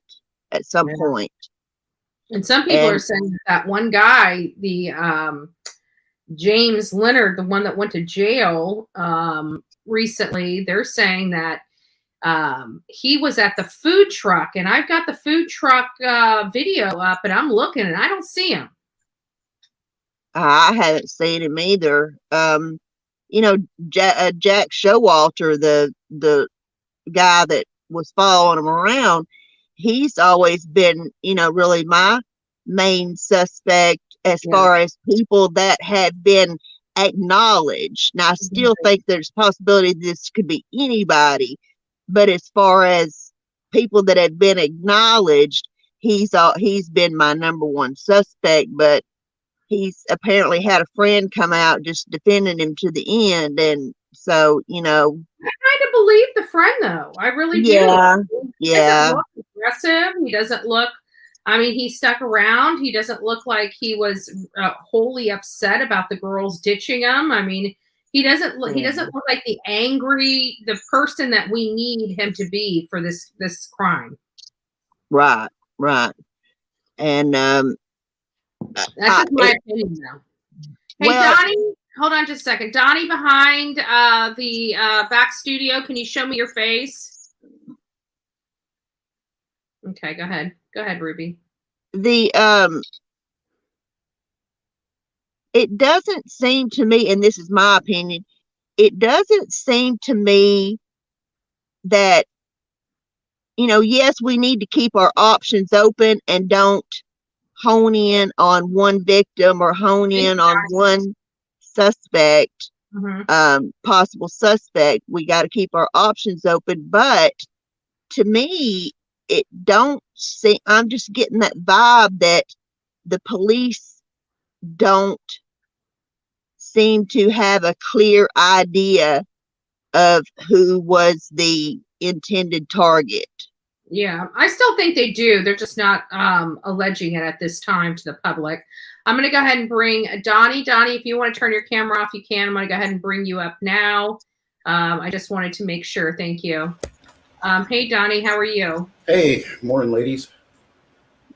at some point. And some people are saying that one guy, the James Leonard, the one that went to jail recently, they're saying that he was at the food truck, and I've got the food truck video up, and I'm looking and I don't see him. I haven't seen him either. Jack Showalter, the guy that was following him around, he's always been, really my main suspect as far as people that have been acknowledged. Now, I still think there's possibility this could be anybody, but as far as people that have been acknowledged, he's been my number one suspect, but he's apparently had a friend come out just defending him to the end. And so, you know, I kind of believe the friend, though. I really do. He doesn't look aggressive. He doesn't look, I mean, he stuck around. He doesn't look like he was wholly upset about the girls ditching him. I mean, he doesn't look like the person that we need him to be for this crime. Right. And that's just my opinion, though. Hey, Donnie, hold on just a second. Donnie, behind the back studio, can you show me your face? Okay, go ahead. Go ahead, Ruby. It doesn't seem to me, and this is my opinion, it doesn't seem to me that, you know, yes, we need to keep our options open and don't hone in on one victim or hone in on one suspect, possible suspect. We got to keep our options open. But to me, it don't seem, I'm just getting that vibe that the police don't seem to have a clear idea of who was the intended target. Yeah, I still think they do. They're just not alleging it at this time to the public. I'm going to go ahead and bring Donnie. Donnie, if you want to turn your camera off, you can. I'm going to go ahead and bring you up now. I just wanted to make sure. Thank you. Hey, Donnie, how are you? Hey, morning, ladies.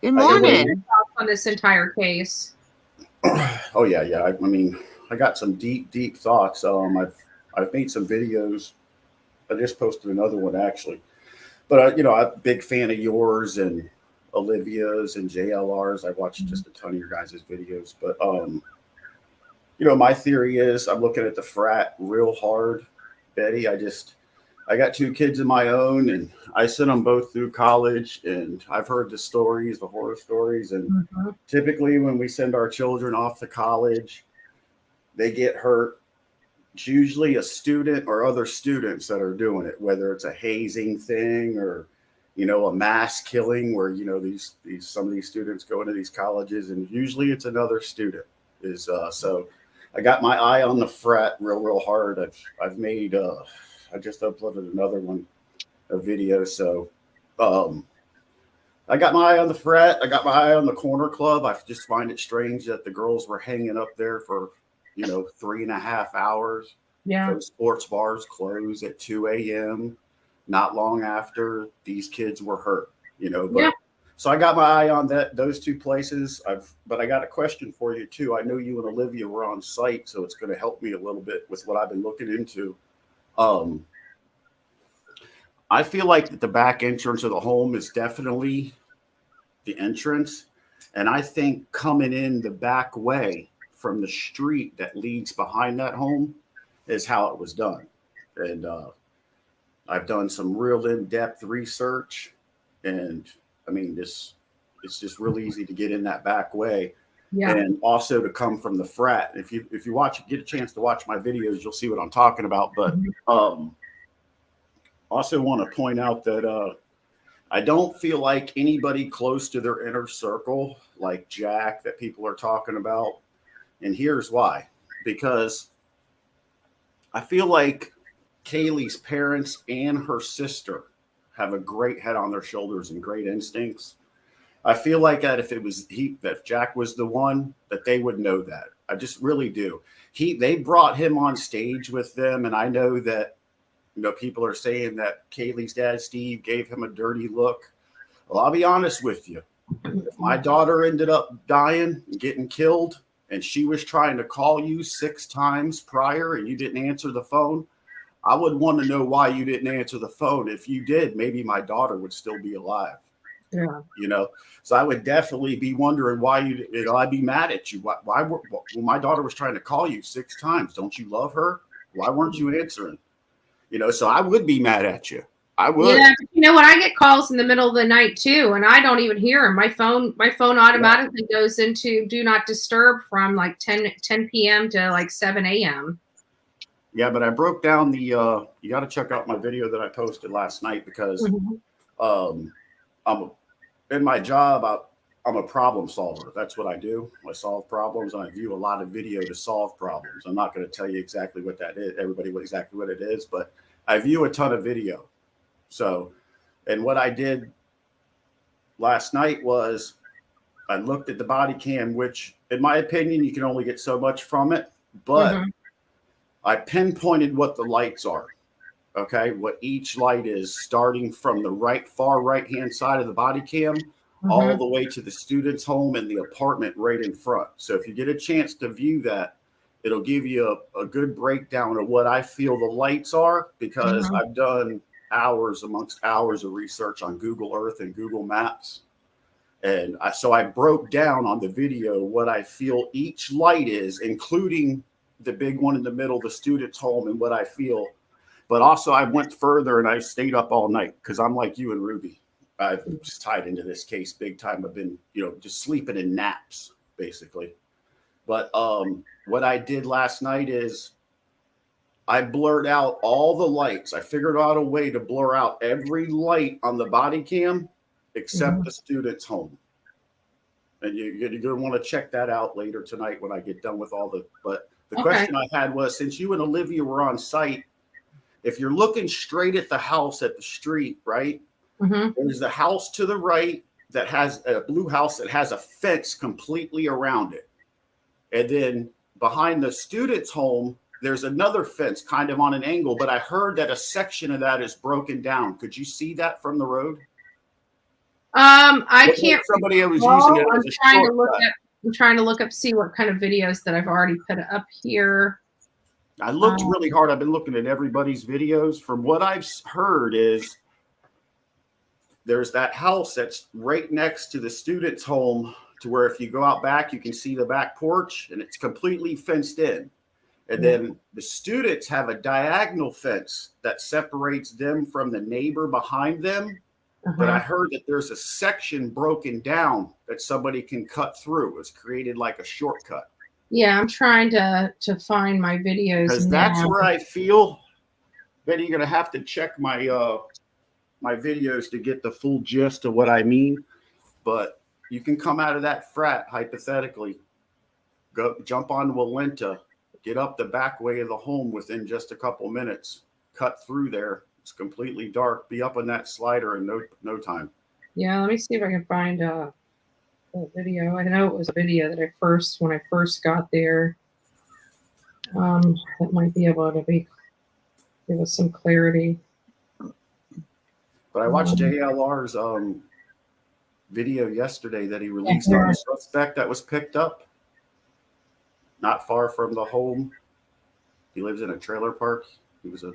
Good morning. On this entire case. Oh yeah. I mean, I got some deep thoughts. I've made some videos. I just posted another one actually. But you know, I'm a big fan of yours and Olivia's and JLR's. I watched just a ton of your guys' videos. But you know, my theory is I'm looking at the frat real hard, Betty. I got 2 kids of my own, and I sent them both through college, and I've heard the stories, the horror stories, and typically when we send our children off to college, they get hurt. It's usually a student or other students that are doing it, whether it's a hazing thing or, you know, a mass killing where, you know, some of these students go into these colleges, and usually it's another student. So I got my eye on the frat real hard. I've made I just uploaded another one, a video. So I got my eye on the frat. I got my eye on the corner club. I just find it strange that the girls were hanging up there for, you know, 3.5 hours. Yeah. Those sports bars close at 2 a.m. not long after these kids were hurt, you know. But so I got my eye on those 2 places. But I got a question for you too. I know you and Olivia were on site, so it's going to help me a little bit with what I've been looking into. I feel like that the back entrance of the home is definitely the entrance. And I think coming in the back way from the street that leads behind that home is how it was done. And I've done some real in-depth research. And I mean, it's just real easy to get in that back way. Yeah. And also to come from the frat. If you get a chance to watch my videos, you'll see what I'm talking about. But also want to point out that I don't feel like anybody close to their inner circle, like Jack, that people are talking about. And here's why. Because I feel like Kaylee's parents and her sister have a great head on their shoulders and great instincts. I feel like that if Jack was the one, that they would know that. I just really do. They brought him on stage with them, and I know that, you know, people are saying that Kaylee's dad, Steve, gave him a dirty look. Well, I'll be honest with you. If my daughter ended up dying and getting killed, and she was trying to call you 6 times prior and you didn't answer the phone, I would want to know why you didn't answer the phone. If you did, maybe my daughter would still be alive. Yeah. You know, so I would definitely be wondering why I'd be mad at you. Why when my daughter was trying to call you 6 times, don't you love her? Why weren't you answering? You know, so I would be mad at you. I would. Yeah, but you know what? I get calls in the middle of the night too, and I don't even hear them. My phone automatically goes into do not disturb from like 10 p.m. to like 7 a.m. Yeah, but I broke down the. You got to check out my video that I posted last night because I'm in my job. I'm a problem solver. That's what I do. I solve problems, and I view a lot of video to solve problems. I'm not going to tell you exactly what that is. Everybody exactly what it is, but I view a ton of video. So, and what I did last night was I looked at the body cam, which in my opinion, you can only get so much from it, but I pinpointed what the lights are. Okay. What each light is, starting from the far right-hand side of the body cam, all the way to the student's home and the apartment right in front. So if you get a chance to view that, it'll give you a good breakdown of what I feel the lights are, because I've done hours amongst hours of research on Google Earth and Google Maps. And so I broke down on the video what I feel each light is, including the big one in the middle, the student's home, and what I feel. But also I went further and I stayed up all night because I'm like you and Ruby. I've just tied into this case big time. I've been, just sleeping in naps basically. But what I did last night is I blurred out all the lights. I figured out a way to blur out every light on the body cam except the student's home. And you're going to want to check that out later tonight when I get done with all but the question I had was, since you and Olivia were on site, if you're looking straight at the house at the street, right? There's the house to the right that has a blue house that has a fence completely around it. And then behind the student's home, there's another fence kind of on an angle, but I heard that a section of that is broken down. Could you see that from the road? I can't. Somebody was using it as a shortcut. I'm trying to look up, see what kind of videos that I've already put up here. I looked really hard. I've been looking at everybody's videos. From what I've heard is there's that house that's right next to the student's home, to where if you go out back, you can see the back porch and it's completely fenced in. And then the students have a diagonal fence that separates them from the neighbor behind them. But I heard that there's a section broken down that somebody can cut through. It's created like a shortcut. Yeah, I'm trying to find my videos. Because that's where I feel, Betty, you're going to have to check my my videos to get the full gist of what I mean. But you can come out of that frat, hypothetically, go jump on Walenta, get up the back way of the home within just a couple minutes, cut through there. It's completely dark. Be up on that slider in no time. Yeah, let me see if I can find a video. I know it was a video that when I first got there. That might be able to give us some clarity. But I watched JLR's video yesterday that he released on a suspect that was picked up not far from the home. He lives in a trailer park. He was a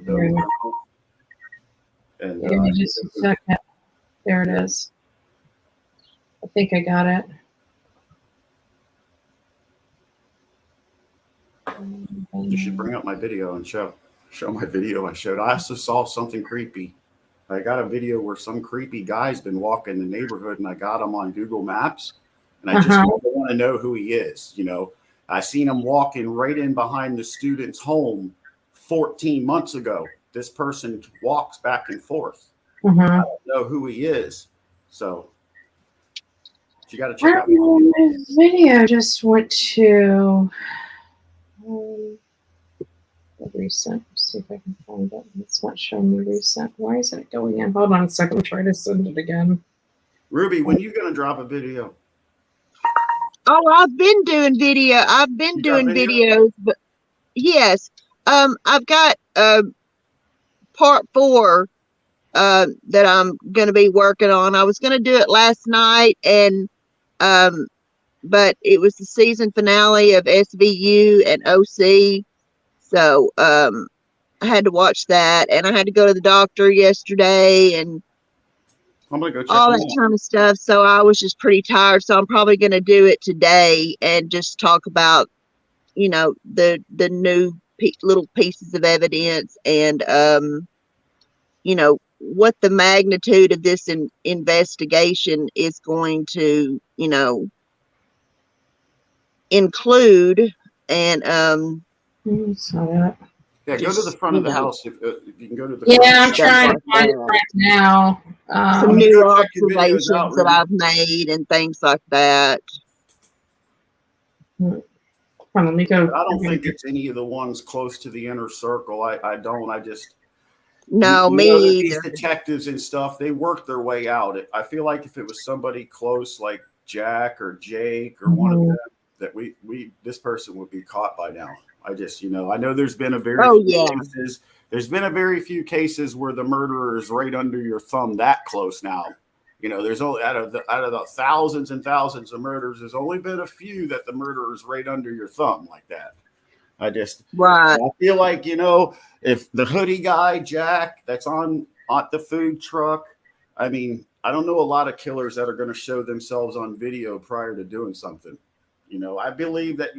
and give me just a second. There it is. I think I got it. You should bring up my video and show my video I showed. I also saw something creepy. I got a video where some creepy guy's been walking the neighborhood, and I got him on Google Maps, and I just want to know who he is. I seen him walking right in behind the student's home 14 months ago. This person walks back and forth. I don't know who he is. So you got to check out the video. Just went to recent. Let's see if I can find it. It's not showing me recent. Why is it going in? Hold on a second. I'll try to send it again. Ruby, when are you going to drop a video? Oh, I've been doing video. I've been doing videos, but yes, I've got part 4 that I'm going to be working on. I was going to do it last night, and but it was the season finale of SVU and OC, so I had to watch that, and I had to go to the doctor yesterday, and I'm gonna go check all that kind of stuff. So I was just pretty tired. So I'm probably going to do it today and just talk about, the new little pieces of evidence and, what the magnitude of this investigation is going to, include. And Yeah, go to the front of the house if you can go to the Yeah, front. I'm trying to find it right now. some me new go check your videos out, observations that Ruby. I've made and things like that. Let me go. But I don't think it's any of the ones close to the inner circle. I don't. I just No, you me know that these either. detectives and stuff, they work their way out. I feel like if it was somebody close like Jack or Jake or one of them, that this person would be caught by now. I just, I know there's been a very few cases. There's been a very few cases where the murderer is right under your thumb that close now. There's only out of the thousands and thousands of murders, there's only been a few that the murderer is right under your thumb like that. I feel like, if the hoodie guy, Jack, that's on the food truck, I mean, I don't know a lot of killers that are going to show themselves on video prior to doing something. I believe that,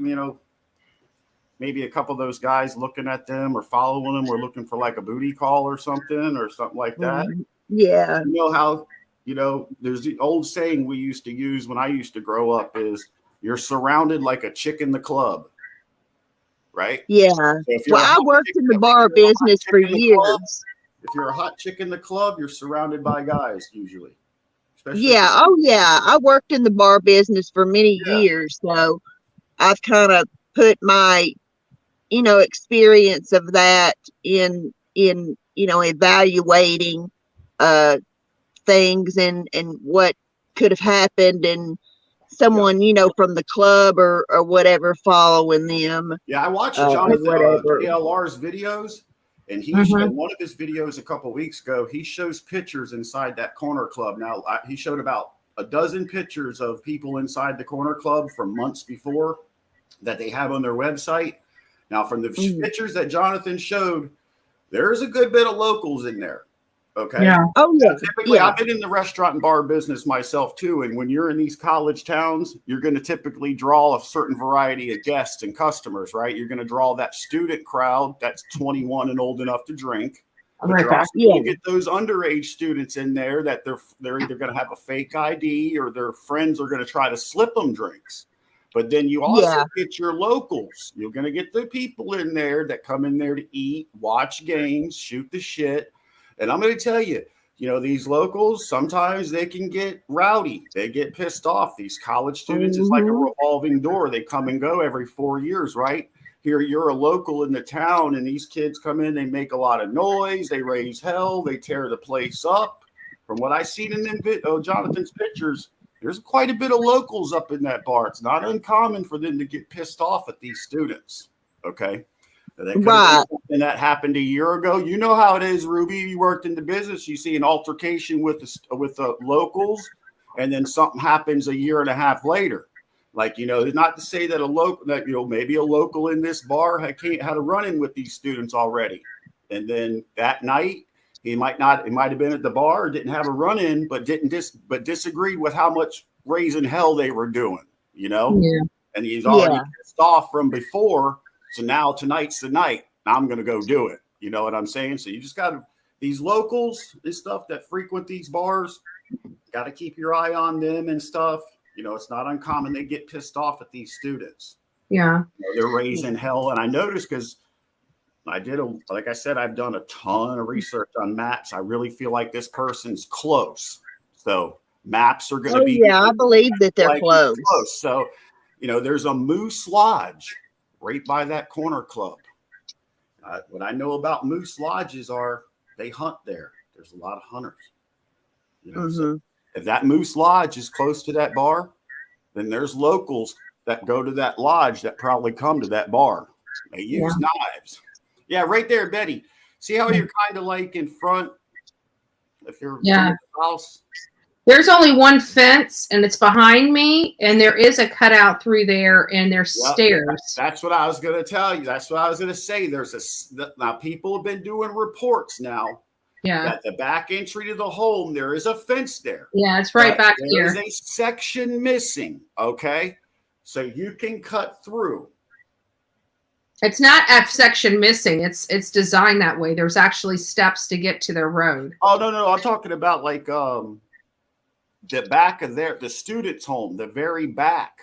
maybe a couple of those guys looking at them or following them were looking for like a booty call or something like that. Yeah. You know how, there's the old saying we used to use when I used to grow up is you're surrounded like a chick in the club. Right? Yeah. So I worked in the bar business for years. If you're a hot chick in the club, you're surrounded by guys usually. Yeah. Oh, yeah. I worked in the bar business for many years. So I've kind of put my, experience of that in evaluating things and what could have happened and someone, from the club or whatever following them. Yeah, I watched Jonathan whatever. JLR's videos, and he showed one of his videos a couple of weeks ago. He shows pictures inside that corner club. Now, he showed about a dozen pictures of people inside the corner club from months before that they have on their website. Now, from the pictures that Jonathan showed, there's a good bit of locals in there. Okay. Yeah. Oh, yeah. Typically, I've been in the restaurant and bar business myself, too. And when you're in these college towns, you're going to typically draw a certain variety of guests and customers, right? You're going to draw that student crowd that's 21 and old enough to drink. But you're also going to get those underage students in there that they're either going to have a fake ID or their friends are going to try to slip them drinks. But then you also get your locals. You're going to get the people in there that come in there to eat, watch games, shoot the shit. And I'm going to tell you, these locals, sometimes they can get rowdy. They get pissed off. These college students is like a revolving door. They come and go every 4 years, right? Here, you're a local in the town, and these kids come in. They make a lot of noise. They raise hell. They tear the place up. From what I've seen in them Jonathan's pictures, there's quite a bit of locals up in that bar. It's not uncommon for them to get pissed off at these students. Okay. That and that happened a year ago. You know how it is, Ruby. You worked in the business. You see an altercation with the locals, and then something happens a year and a half later. Like, not to say that maybe a local in this bar had a run-in with these students already, and then that night it might have been at the bar or didn't have a run-in, but disagreed with how much raising hell they were doing. And he's already pissed off from before. So now tonight's the night. I'm going to go do it. You know what I'm saying? So you just got to, these locals, this stuff that frequent these bars, got to keep your eye on them and stuff. It's not uncommon. They get pissed off at these students. Yeah. They're raising hell. And I noticed because like I said, I've done a ton of research on maps. I really feel like this person's close. So maps are going to be. Yeah, I believe that they're close. So, there's a Moose Lodge right by that corner club. What I know about Moose Lodges are they hunt there. There's a lot of hunters. So if that Moose Lodge is close to that bar, then there's locals that go to that lodge that probably come to that bar. They use knives. Yeah, right there, Betty. See how you're kind of like in front if you're in the house? There's only one fence, and it's behind me, and there is a cutout through there, and there's stairs. That's what I was going to tell you. That's what I was going to say. Now people have been doing reports now. Yeah. That the back entry to the home, there is a fence there. Yeah, it's right back here. There is a section missing. Okay, so you can cut through. It's not F section missing. It's designed that way. There's actually steps to get to their road. Oh no, I'm talking about like the back of the student's home, the very back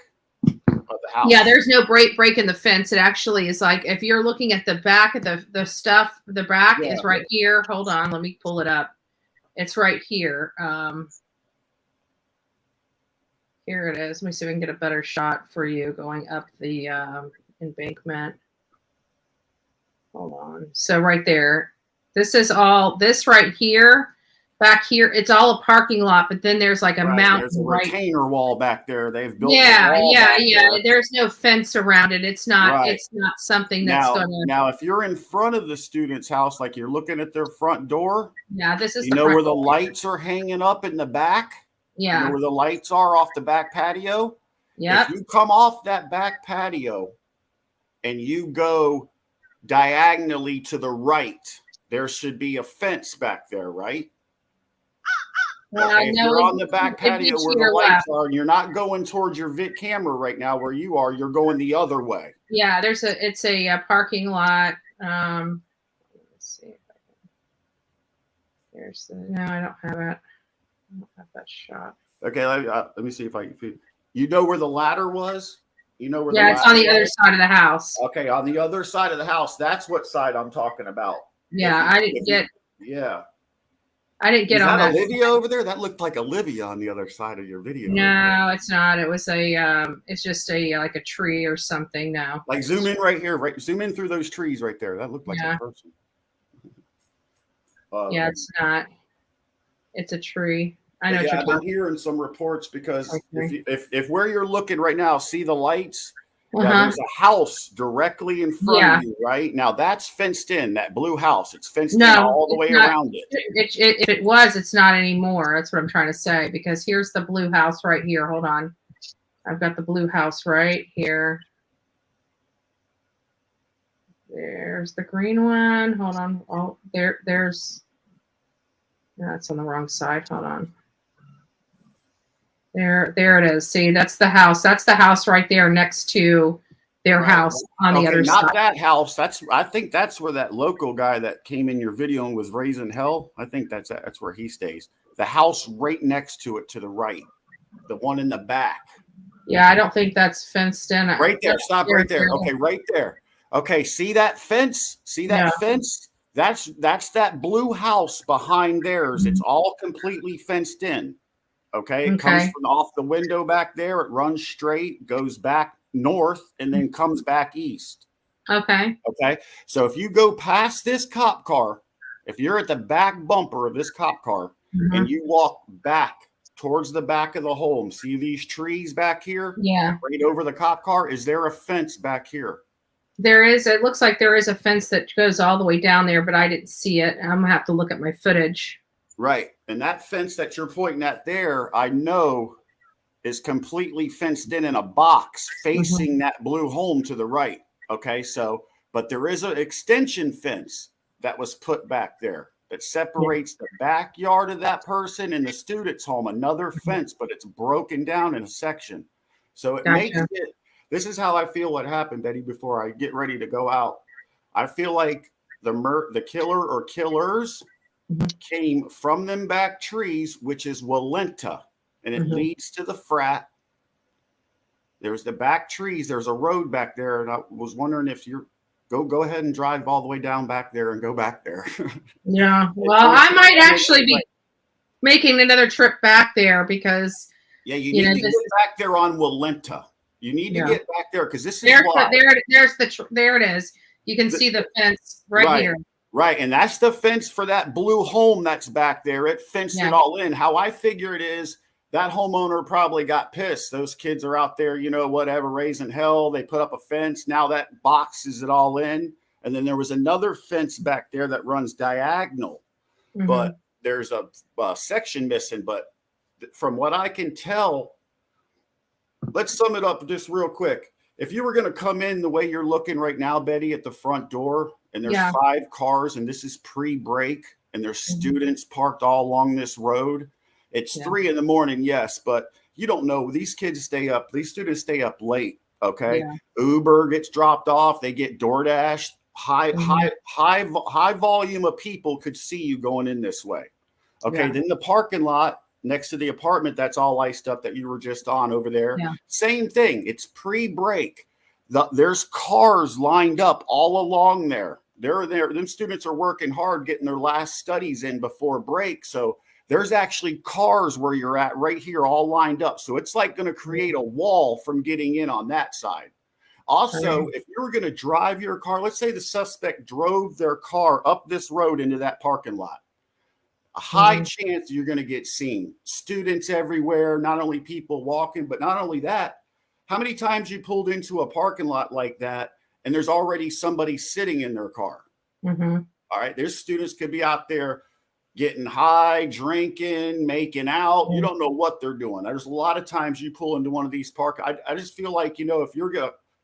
of the house. Yeah, there's no break in the fence. It actually is like if you're looking at the back of the stuff, the back is right here. Hold on, let me pull it up. It's right here. Here it is. Let me see if I can get a better shot for you going up the embankment. Hold on. So right there, this is all this right here. Back here, it's all a parking lot, but then there's like a mountain. There's a retainer wall back there. They've built. Yeah. There's no fence around it. It's not. It's not something that's gonna. Now, if you're in front of the student's house, like you're looking at their front door. Yeah, this is. You know where the lights are hanging up in the back. Yeah. You know where the lights are off the back patio. Yeah. If you come off that back patio, and you go diagonally to the right, there should be a fence back there, right? Okay, if you're on the back patio where the lights are, and you're not going towards your camera right now where you are, you're going the other way. Yeah, it's a parking lot. Let's see if I can. There's no, I don't have it. I don't have that shot. Okay, let me see if I can. You know where the ladder was? You know where? Yeah, it's on the other side of the house. Okay, on the other side of the house. That's what side I'm talking about. Yeah, I didn't get. Yeah. I didn't get on that. Olivia over there? That looked like Olivia on the other side of your video. No, it's not. It was it's just like a tree or something now. Like zoom in right here, right? Zoom in through those trees right there. That looked like a person. Yeah, it's not. It's a tree. I know. Yeah, I've been hearing some reports because if where you're looking right now, see the lights? Yeah, there's a house directly in front of you, right? Now that's fenced in, that blue house. It's fenced in all the way around it. If it was, it's not anymore. That's what I'm trying to say. Because here's the blue house right here. Hold on. I've got the blue house right here. There's the green one. Hold on. Oh, there's. No, it's on the wrong side. Hold on. There it is. See, that's the house. That's the house right there next to their house on the other side. Not that house. I think that's where that local guy that came in your video and was raising hell. I think that's where he stays. The house right next to it to the right. The one in the back. Yeah, I don't think that's fenced in. Right there. Stop right there. Okay, right there. Okay, see that fence? See that fence? That's that blue house behind theirs. It's all completely fenced in. Okay, it comes from off the window back there. It runs straight, goes back north, and then comes back east. Okay. Okay, so if you go past this cop car, if you're at the back bumper of this cop car, and you walk back towards the back of the home, see these trees back here? Yeah. Right over the cop car, is there a fence back here? There is. It looks like there is a fence that goes all the way down there, but I didn't see it. I'm going to have to look at my footage. Right. And that fence that you're pointing at there, I know is completely fenced in a box facing that blue home to the right. Okay. So, but there is an extension fence that was put back there that separates the backyard of that person and the student's home, another fence, but it's broken down in a section. So it makes it, this is how I feel what happened, Betty, before I get ready to go out. I feel like the killer or killers came from them back trees, which is Walenta, and it leads to the frat. There's the back trees. There's a road back there, and I was wondering if you're go ahead and drive all the way down back there and go back there. Yeah, well, I might actually be making another trip back there because you need to get back there on Walenta. You need to get back there because this is there it is. You can see the fence right here. Right, and that's the fence for that blue home that's back there. It fenced it all in. How I figure it is that homeowner probably got pissed. Those kids are out there, whatever, raising hell. They put up a fence. Now that boxes it all in. And then there was another fence back there that runs diagonal. But there's a section missing. But from what I can tell, let's sum it up just real quick. If you were going to come in the way you're looking right now, Betty, at the front door, and there's 5 cars, and this is pre-break, and there's students parked all along this road. It's 3 in the morning, yes, but you don't know. These kids stay up. These students stay up late. Okay. Yeah. Uber gets dropped off. They get DoorDash. High volume of people could see you going in this way. Okay. Yeah. Then the parking lot next to the apartment that's all iced up that you were just on over there. Yeah. Same thing. It's pre-break. There's cars lined up all along there. They're there. Them students are working hard getting their last studies in before break. So there's actually cars where you're at right here all lined up. So it's like going to create a wall from getting in on that side. Also, if you were going to drive your car, let's say the suspect drove their car up this road into that parking lot, a high chance you're going to get seen. Students everywhere, not only people walking, but not only that, how many times you pulled into a parking lot like that and there's already somebody sitting in their car? Mm-hmm. All right. There's students could be out there getting high, drinking, making out. You don't know what they're doing. There's a lot of times you pull into one of these I just feel like, if you're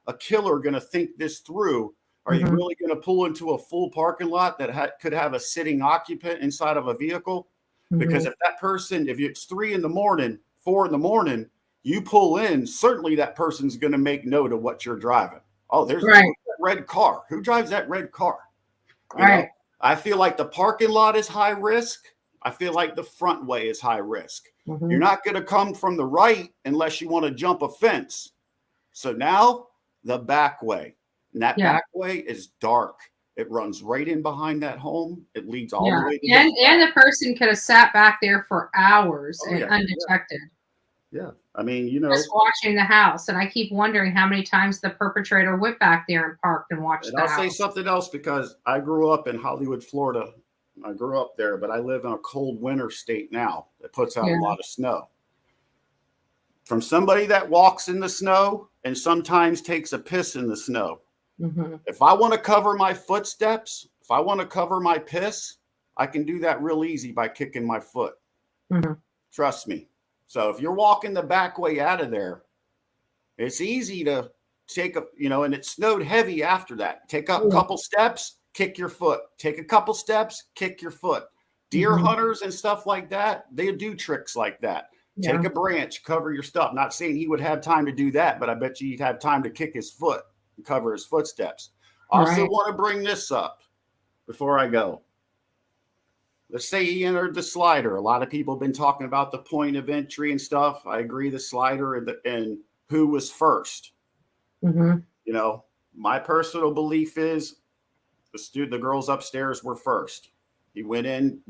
a killer going to think this through, are you really going to pull into a full parking lot that could have a sitting occupant inside of a vehicle? Because if that person, if it's 3 in the morning, 4 in the morning, you pull in, certainly that person's going to make note of what you're driving. Oh, there's that red car. Who drives that red car? You know? I feel like the parking lot is high risk. I feel like the front way is high risk. You're not going to come from the right unless you want to jump a fence. So now the back way. And that back way is dark. It runs right in behind that home. It leads all the way to and the person could have sat back there for hours and undetected. Yeah. I mean, just watching the house. And I keep wondering how many times the perpetrator went back there and parked and watched the house. I'll say something else because I grew up in Hollywood, Florida. I grew up there, but I live in a cold winter state now that puts out a lot of snow. From somebody that walks in the snow and sometimes takes a piss in the snow. If I want to cover my footsteps, if I want to cover my piss, I can do that real easy by kicking my foot. Trust me. So if you're walking the back way out of there, it's easy to take and it snowed heavy after that. Take a couple steps, kick your foot. Take a couple steps, kick your foot. Deer hunters and stuff like that, they do tricks like that. Take a branch, cover your stuff. Not saying he would have time to do that, but I bet you he'd have time to kick his foot and cover his footsteps. I also want to bring this up before I go. Let's say he entered the slider. A lot of people have been talking about the point of entry and stuff. I agree, the slider and who was first. My personal belief is the girls upstairs were first. He went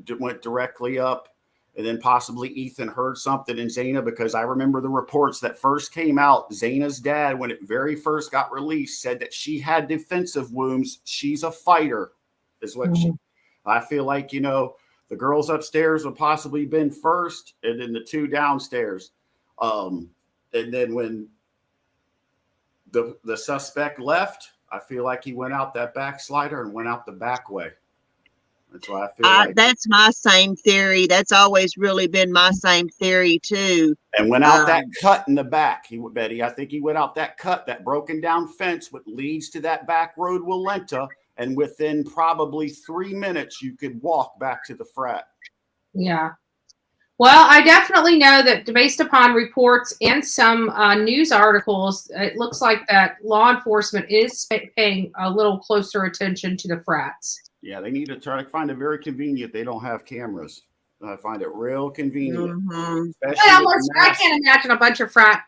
directly up, and then possibly Ethan heard something in Zana, because I remember the reports that first came out. Zana's dad, when it very first got released, said that she had defensive wounds. She's a fighter, is what I feel like, the girls upstairs would possibly been first, and then the two downstairs. And then when the suspect left, I feel like he went out that back slider and went out the back way. That's why I feel like that's my same theory. That's always really been my same theory too. And went out that cut in the back. I think he went out that cut, that broken down fence, what leads to that back road, Walenta. And within probably 3 minutes, you could walk back to the frat. Yeah. Well, I definitely know that based upon reports and some news articles, it looks like that law enforcement is paying a little closer attention to the frats. Yeah, they need to try to find it very convenient. They don't have cameras. I find it real convenient. I can't imagine a bunch of frat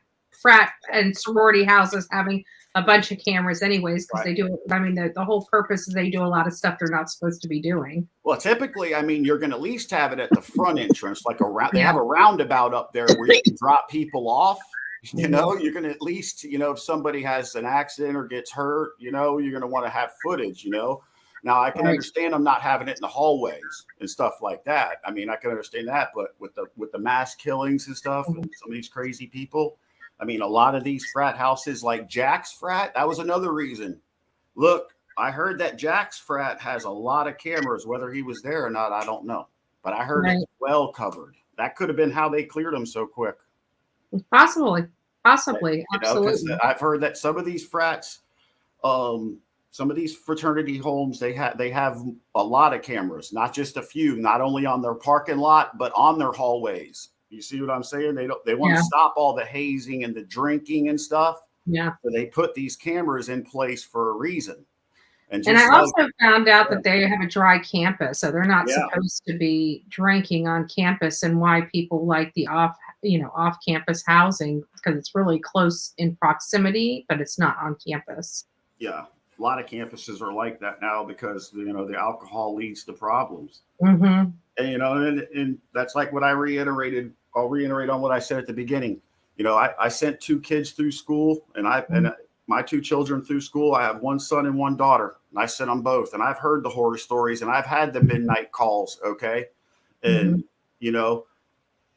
and sorority houses having a bunch of cameras anyways, because they do, the whole purpose is they do a lot of stuff they're not supposed to be doing. Well, typically, you're going to at least have it at the front entrance, like they have a roundabout up there where you can drop people off. You're going to at least, if somebody has an accident or gets hurt, you're going to want to have footage, Now, I can understand them not having it in the hallways and stuff like that. I can understand that, but with the mass killings and stuff, and some of these crazy people, a lot of these frat houses, like Jack's frat, that was another reason. Look, I heard that Jack's frat has a lot of cameras. Whether he was there or not, I don't know. But I heard it's well covered. That could have been how they cleared them so quick. Possibly, absolutely. I've heard that some of these frats, some of these fraternity homes, they have a lot of cameras, not just a few, not only on their parking lot, but on their hallways. You see what I'm saying? They want to stop all the hazing and the drinking and stuff. Yeah. So they put these cameras in place for a reason. And I also found out that they have a dry campus, so they're not Yeah. supposed to be drinking on campus, and why people like the off-campus housing, because it's really close in proximity, but it's not on campus. Yeah. A lot of campuses are like that now because, the alcohol leads to problems. Mm-hmm. And, and that's like what I reiterated. I'll reiterate on what I said at the beginning. I sent 2 kids through school, and my 2 children through school. I have 1 son and 1 daughter, and I sent them both. And I've heard the horror stories, and I've had the midnight calls. Okay. And,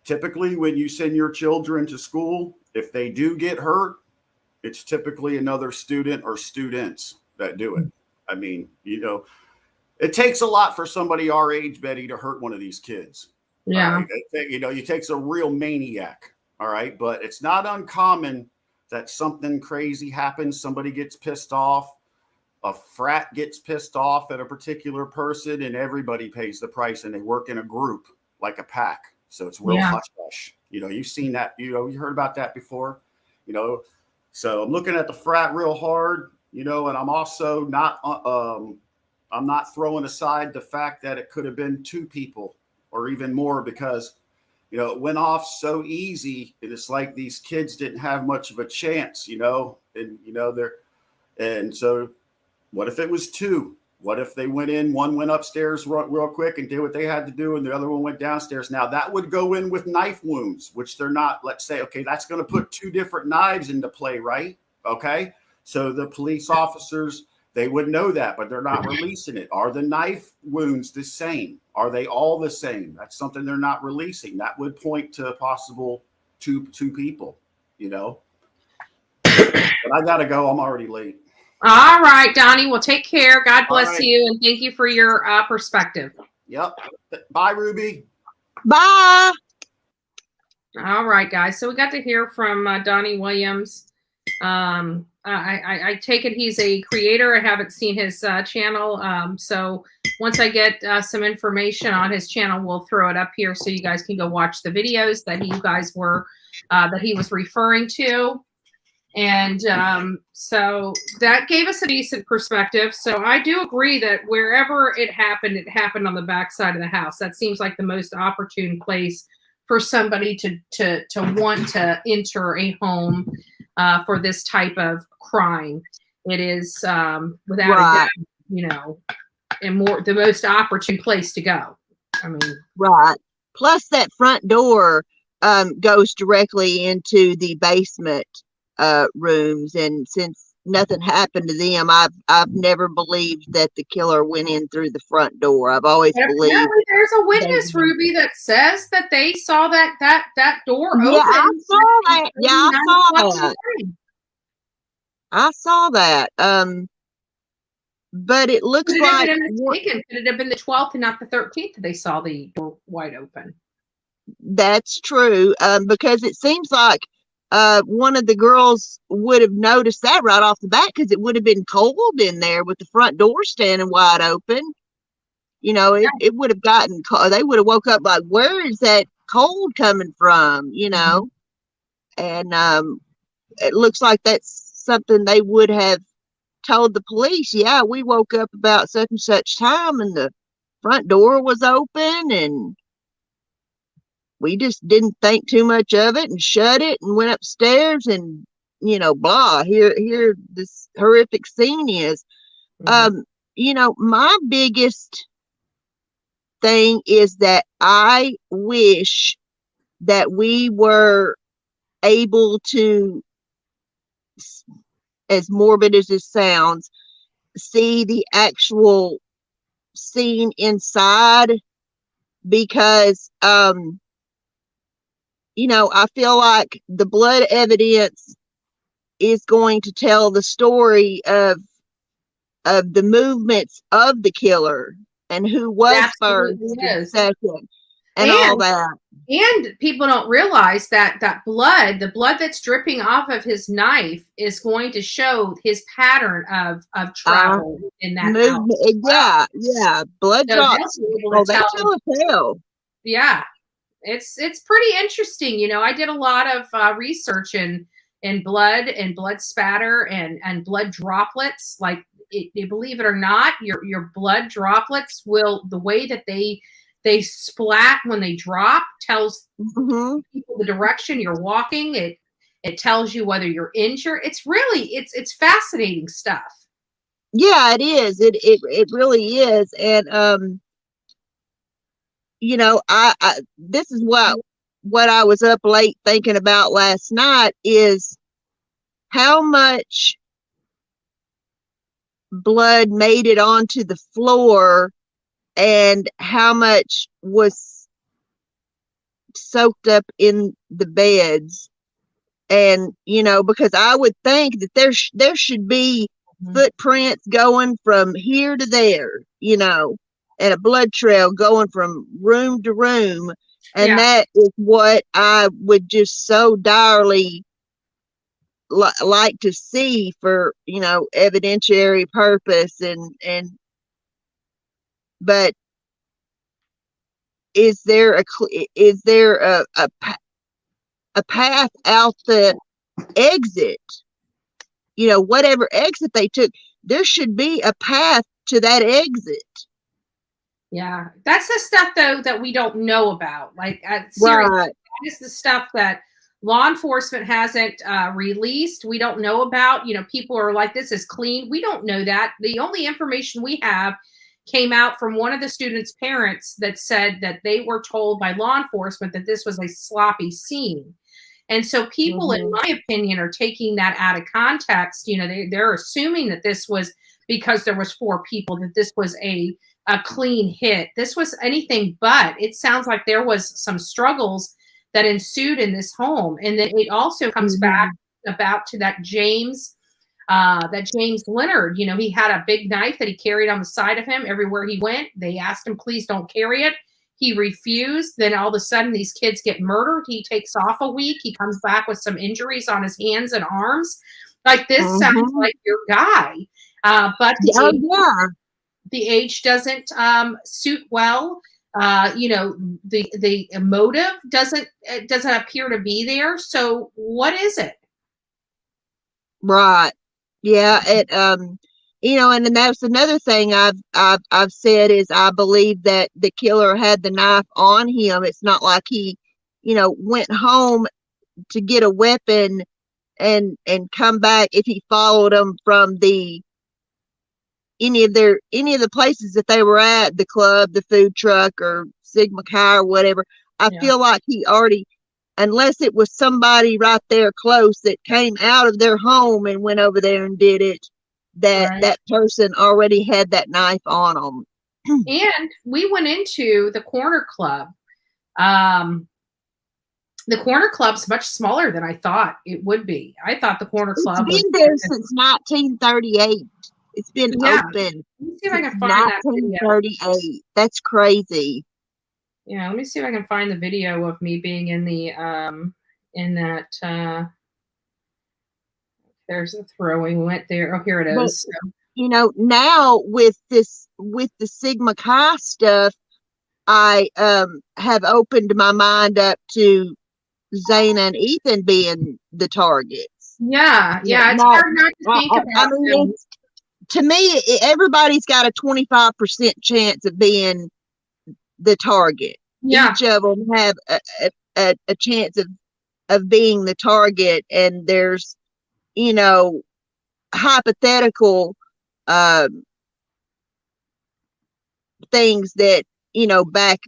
typically when you send your children to school, if they do get hurt, it's typically another student or students that do it. I mean, it takes a lot for somebody our age, Betty, to hurt one of these kids. Yeah. Right? It takes a real maniac. All right. But it's not uncommon that something crazy happens. Somebody gets pissed off. A frat gets pissed off at a particular person, and everybody pays the price, and they work in a group like a pack. So it's real hush hush. You've seen that, you heard about that before, so I'm looking at the frat real hard, and I'm also not, I'm not throwing aside the fact that it could have been 2 people or even more, because, it went off so easy. It's like these kids didn't have much of a chance, and so what if it was 2? What if they went in, one went upstairs real quick and did what they had to do, and the other one went downstairs? Now that would go in with knife wounds, which they're not. Let's say, okay, that's going to put 2 different knives into play, right? Okay. So the police officers, they would know that, but they're not releasing it. Are the knife wounds the same? Are they all the same? That's something they're not releasing. That would point to a possible two people, But I got to go. I'm already late. All right, Donnie. Well, take care. God bless right. you, and thank you for your perspective. Yep. Bye, Ruby. Bye. All right, guys. So we got to hear from Donnie Williams. I take it he's a creator. I haven't seen his channel. So once I get some information on his channel, we'll throw it up here so you guys can go watch the videos that you guys were that he was referring to. And so that gave us a decent perspective. So I do agree that wherever it happened on the backside of the house. That seems like the most opportune place for somebody to want to enter a home for this type of crime. It is without a doubt, the most opportune place to go. I mean, right. Plus that front door goes directly into the basement rooms, and since nothing happened to them, I've never believed that the killer went in through the front door. I've always believed there's a witness, Ruby, that says that they saw that door open. Yeah, I saw that. Yeah, I saw that. I saw that. But it looks like could it have been the 12th and not the 13th that they saw the door wide open? That's true. Because it seems like one of the girls would have noticed that right off the bat, because it would have been cold in there with the front door standing wide open. It would have gotten cold. They would have woke up like, where is that cold coming from? And it looks like that's something they would have told the police. Yeah, we woke up about such and such time and the front door was open, and we just didn't think too much of it and shut it and went upstairs and, blah, here this horrific scene is. My biggest thing is that I wish that we were able to, as morbid as this sounds, see the actual scene inside, because I feel like the blood evidence is going to tell the story of the movements of the killer and who was first and second and all that. And people don't realize that the blood that's dripping off of his knife is going to show his pattern of travel in that movement. Yeah. Blood drops. That's how to tell. Yeah. It's pretty interesting. I did a lot of research and and blood spatter and blood droplets. Like believe it or not, your blood droplets will, the way that they splat when they drop tells people the direction you're walking. It tells you whether you're injured. It's really, it's fascinating stuff. Yeah, it is. It really is. And you know, I this is what I was up late thinking about last night, is how much blood made it onto the floor and how much was soaked up in the beds. And you know, because I would think that there should be footprints going from here to there, you know, and a blood trail going from room to room. And that is what I would just so direly like to see for, you know, evidentiary purpose. But is there a path out the exit? You know, whatever exit they took, there should be a path to that exit. Yeah, that's the stuff though that we don't know about. Like, seriously, Right. that is the stuff that law enforcement hasn't released. We don't know about. You know, people are like, "This is clean." We don't know that. The only information we have came out from one of the students' parents that said that they were told by law enforcement that this was a sloppy scene. And so people, in my opinion, are taking that out of context. You know, they're assuming that this was because there was 4 people, that this was a clean hit. This was anything but. It sounds like there was some struggles that ensued in this home. And then it also comes back about to that James Leonard. You know, he had a big knife that he carried on the side of him everywhere he went. They asked him, please don't carry it. He refused. Then all of a sudden these kids get murdered. He takes off a week. He comes back with some injuries on his hands and arms. Like, this sounds like your guy. But the age doesn't suit well. You know, the motive doesn't appear to be there. So what is it? Right. Yeah. You know, and then that's another thing I've said is I believe that the killer had the knife on him. It's not like he, you know, went home to get a weapon and come back. If he followed them from any of the places that they were at, the club, the food truck, or Sigma Chi or whatever, I feel like he already, unless it was somebody right there close that came out of their home and went over there and did it, that person already had that knife on them. And we went into the corner club. The corner club's much smaller than I thought it would be. I thought the corner club It's been there since 1938. It's been open. Let me see if I can find that video. 1938. That's crazy. Yeah, let me see if I can find the video of me being in the in that there's a throwing. We went there. Oh, here it is. But, you know, now with the Sigma Chi stuff, I have opened my mind up to Zayna and Ethan being the targets. Yeah, it's hard not to think about. I mean, to me, everybody's got a 25% chance of being the target. Each of them have a chance of being the target, and there's, you know, hypothetical things that, you know, back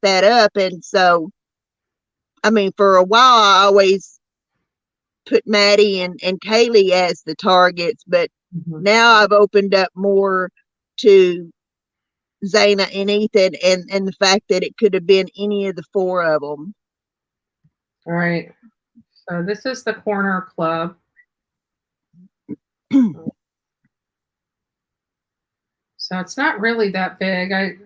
that up. And so, I mean, for a while I always put Maddie and Kaylee as the targets, but now I've opened up more to Zayna and Ethan, and the fact that it could have been any of the 4 of them. All right. So this is the corner club. So it's not really that big. I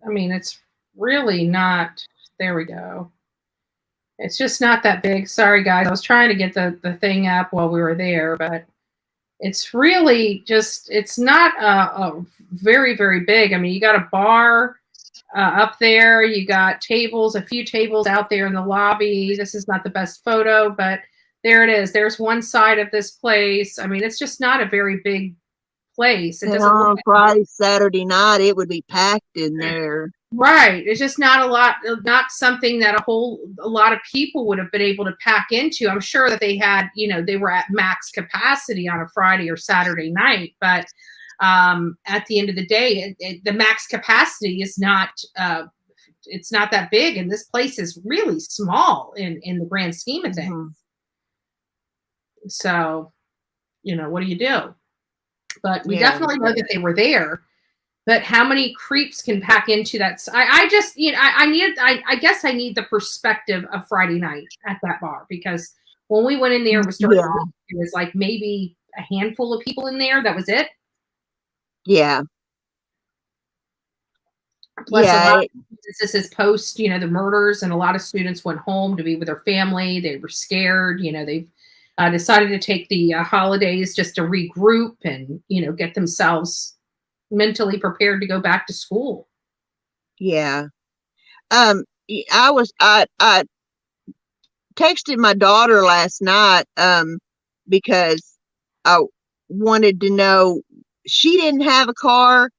mean, it's really not. There we go. It's just not that big. Sorry, guys. I was trying to get the thing up while we were there, but it's really just, it's not very, very big. I mean, you got a bar up there. You got tables, a few tables out there in the lobby. This is not the best photo, but There it is. There's one side of this place. I mean, it's just not a very big place. It And doesn't look on Friday, Saturday night, it would be packed in there. right. It's just not a lot, not something that a lot of people would have been able to pack into. I'm sure that they had, they were at max capacity on a Friday or Saturday night, but at the end of the day, the max capacity is not, it's not that big. And this place is really small in the grand scheme of things. Mm-hmm. So, what do you do? But we definitely know that they were there. But how many creeps can pack into that? I just, I guess I need the perspective of Friday night at that bar, because when we went in there, it was like maybe a handful of people in there. That was it. Yeah. Plus, a lot of businesses post, the murders, and a lot of students went home to be with their family. They were scared. They've decided to take the holidays just to regroup and, get themselves mentally prepared to go back to school. Yeah. I texted my daughter last night because I wanted to know, she didn't have a car,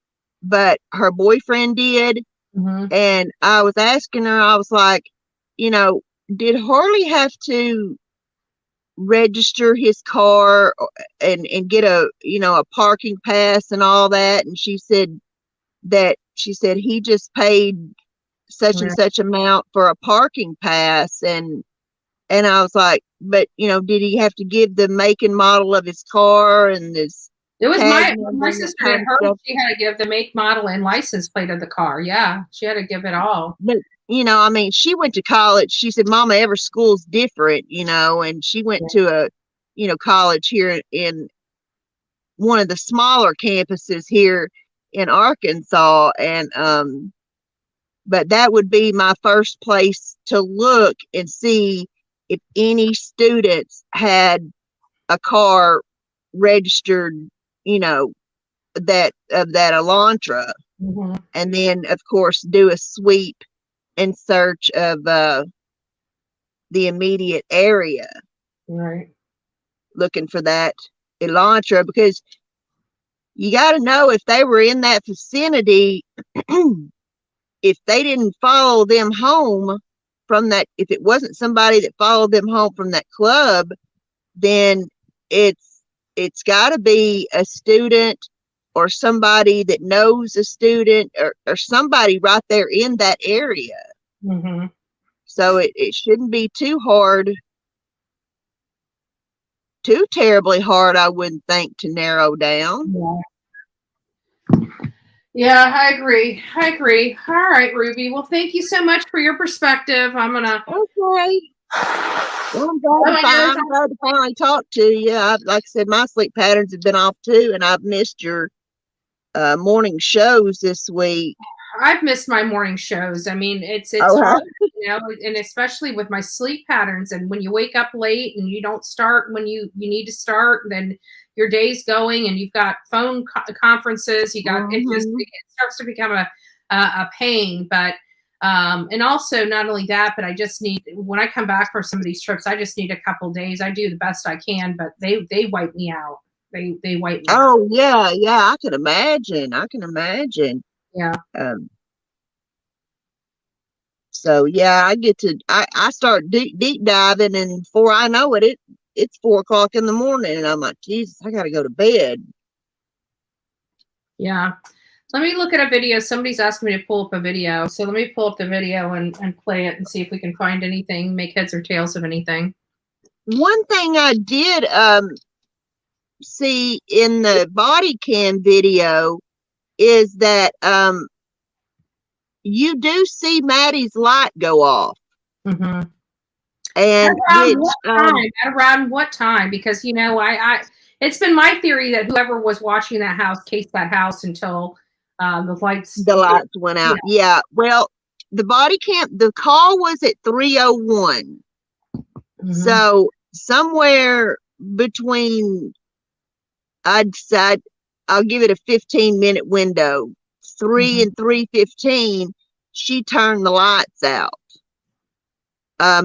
but her boyfriend did. Mm-hmm. And I was asking her, I was like, did Harley have to register his car and get a parking pass and all that? And she said he just paid such and such amount for a parking pass. And I was like, but did he have to give the make and model of his car and this? It was my sister and her. She had to give the make, model, and license plate of the car. Yeah, she had to give it all. But she went to college. She said, Mama, every school's different, and she went to a, college here in one of the smaller campuses here in Arkansas. And, but that would be my first place to look and see if any students had a car registered, that Elantra. Mm-hmm. And then, of course, do a sweep in search of the immediate area. Right. Looking for that Elantra, because you got to know if they were in that vicinity, if they didn't follow them home from that, if it wasn't somebody that followed them home from that club, then it's got to be a student or somebody that knows a student or somebody right there in that area. Mm-hmm. So it shouldn't be too terribly hard, I wouldn't think, to narrow down. Yeah, I agree. All right, Ruby. Well, thank you so much for your perspective. I'm gonna. Okay. Well, I'm glad to finally talk to you. Like I said, my sleep patterns have been off too, and I've missed your morning shows this week. I've missed my morning shows. I mean, it's hard, and especially with my sleep patterns. And when you wake up late and you don't start when you need to start, then your day's going, and you've got phone conferences. You got it starts to become a pain. But and also not only that, but I just need, when I come back from some of these trips, I just need a couple days. I do the best I can, but they wipe me out. They wipe me out. Oh yeah, I can imagine. Yeah. So yeah, I start deep diving, and before I know it, it's 4 o'clock in the morning, and I'm like, Jesus, I gotta go to bed. Yeah. Let me look at a video. Somebody's asking me to pull up a video. So let me pull up the video and play it and see if we can find anything, make heads or tails of anything. One thing I did see in the body cam video is that you do see Maddie's light go off. Mm-hmm. And around what time? Because I it's been my theory that whoever was watching that house cased that house until the lights went out. Yeah. Well, the body cam, the call was at 3:01. Mm-hmm. So somewhere between, I'd say, I'll give it a 15-minute window. 3 and 3:15, she turned the lights out.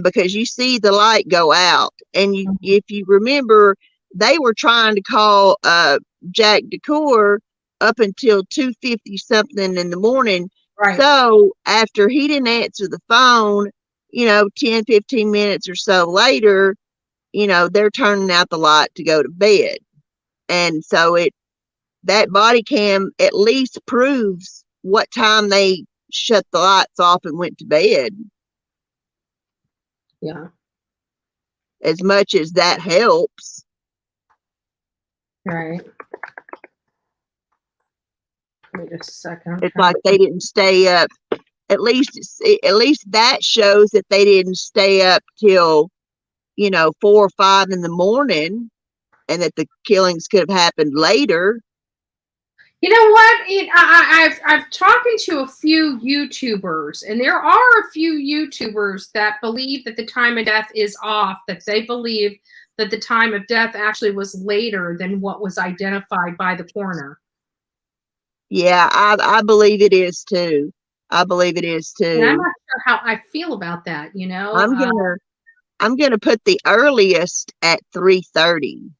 because you see the light go out. And if you remember, they were trying to call Jack DeCour up until 2:50 something in the morning. Right. So after he didn't answer the phone, 10, 15 minutes or so later, they're turning out the light to go to bed. And so that body cam at least proves what time they shut the lights off and went to bed. Yeah. As much as that helps. Right. Wait just a second. It's like they didn't stay up. At least that shows that they didn't stay up till 4 or 5 in the morning, and that the killings could have happened later. You know what? I've talking to a few YouTubers, and there are a few YouTubers that believe that the time of death is off, that they believe that the time of death actually was later than what was identified by the coroner. Yeah, I believe it is too. I believe it is too. And I'm not sure how I feel about that, I'm gonna put the earliest at 3:30.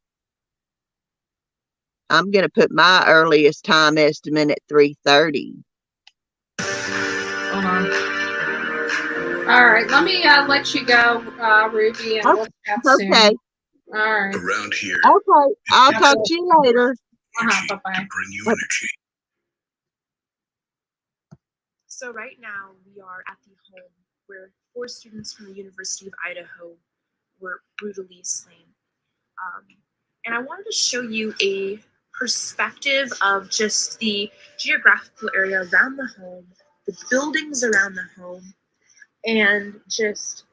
I'm gonna put my earliest time estimate at 3:30. Hold on. All right, let me let you go, Ruby, and we'll chat soon. Okay. All right. Around here. Okay. I'll talk to you later. Bye-bye. Bring you energy. So right now we are at the home where 4 students from the University of Idaho were brutally slain. And I wanted to show you a perspective of just the geographical area around the home, the buildings around the home, and just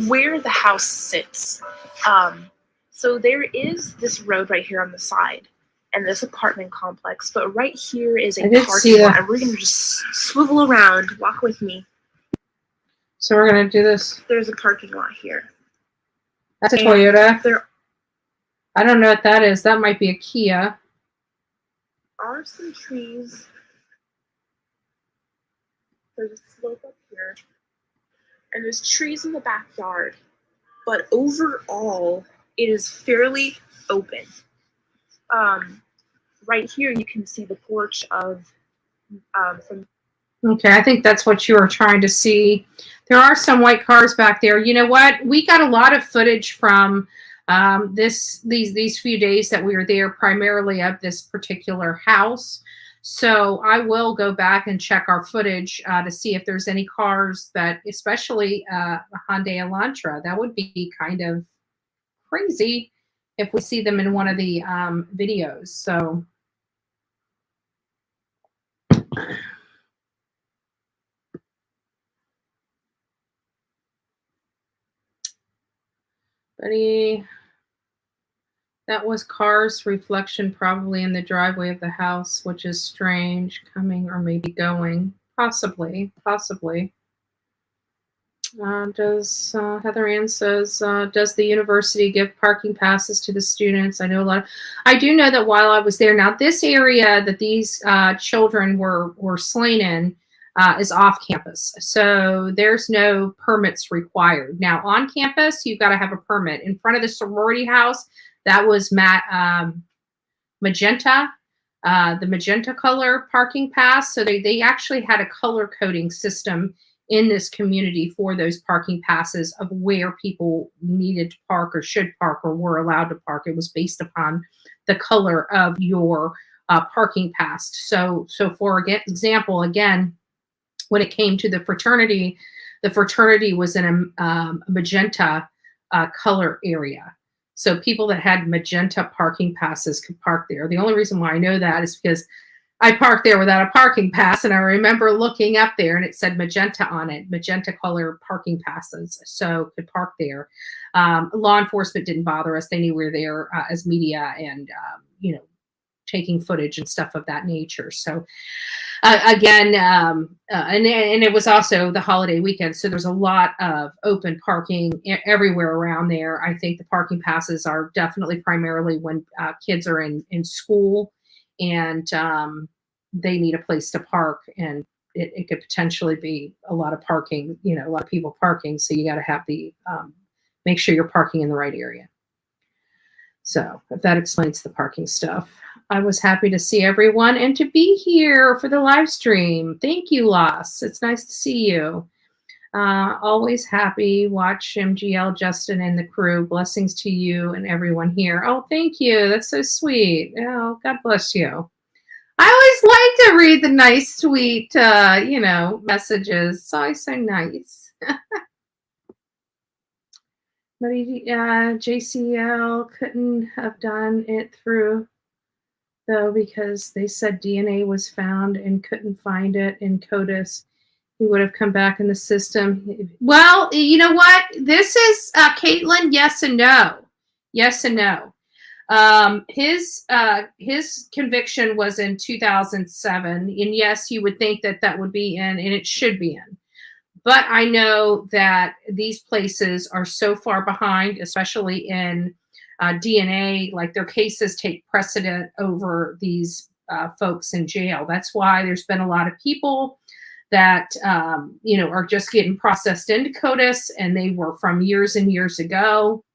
where the house sits. So there is this road right here on the side and this apartment complex, but right here is a parking lot, and we're gonna just swivel around. Walk with me. So we're gonna do this. There's a parking lot here. That's a Toyota. I don't know what that is. That might be a Kia. Are some trees. There's a slope up here, and there's trees in the backyard, but overall it is fairly open. Right here you can see the porch of from. Okay, I think that's what you were trying to see. There are some white cars back there. You know what? We got a lot of footage from these few days that we were there, primarily of this particular house. So I will go back and check our footage to see if there's any cars that, especially a Hyundai Elantra, that would be kind of crazy if we see them in one of the videos. So. Buddy, that was car's reflection probably in the driveway of the house, which is strange, coming or maybe going. Possibly. Heather Ann says, does the university give parking passes to the students? I do know that while I was there, now this area that these children were slain in is off campus. So there's no permits required. Now on campus, you've got to have a permit. In front of the sorority house, that was magenta, the magenta color parking pass. So they actually had a color coding system in this community for those parking passes of where people needed to park or should park or were allowed to park. It was based upon the color of your parking pass. So for example, again, when it came to the fraternity was in a magenta color area. So people that had magenta parking passes could park there. The only reason why I know that is because I parked there without a parking pass, and I remember looking up there and it said magenta on it, magenta color parking passes, so could park there. Law enforcement didn't bother us. They knew we were there as media and, taking footage and stuff of that nature. So again, and it was also the holiday weekend, so there's a lot of open parking everywhere around there. I think the parking passes are definitely primarily when kids are in school and they need a place to park and it could potentially be a lot of parking, a lot of people parking. So you got to have make sure you're parking in the right area. So if that explains the parking stuff. I was happy to see everyone and to be here for the live stream. Thank you, Los. It's nice to see you. Always happy. Watch MGL, Justin, and the crew. Blessings to you and everyone here. Oh, thank you. That's so sweet. Oh, God bless you. I always like to read the nice, sweet, messages. It's always so nice. But JCL couldn't have done it through, though, because they said DNA was found and couldn't find it in CODIS. He would have come back in the system. Well, you know what? This is, Caitlin, yes and no. Yes and no. His conviction was in 2007. And yes, you would think that would be in, and it should be in. But I know that these places are so far behind, especially in DNA, like their cases take precedent over these folks in jail. That's why there's been a lot of people that, are just getting processed into CODIS, and they were from years and years ago.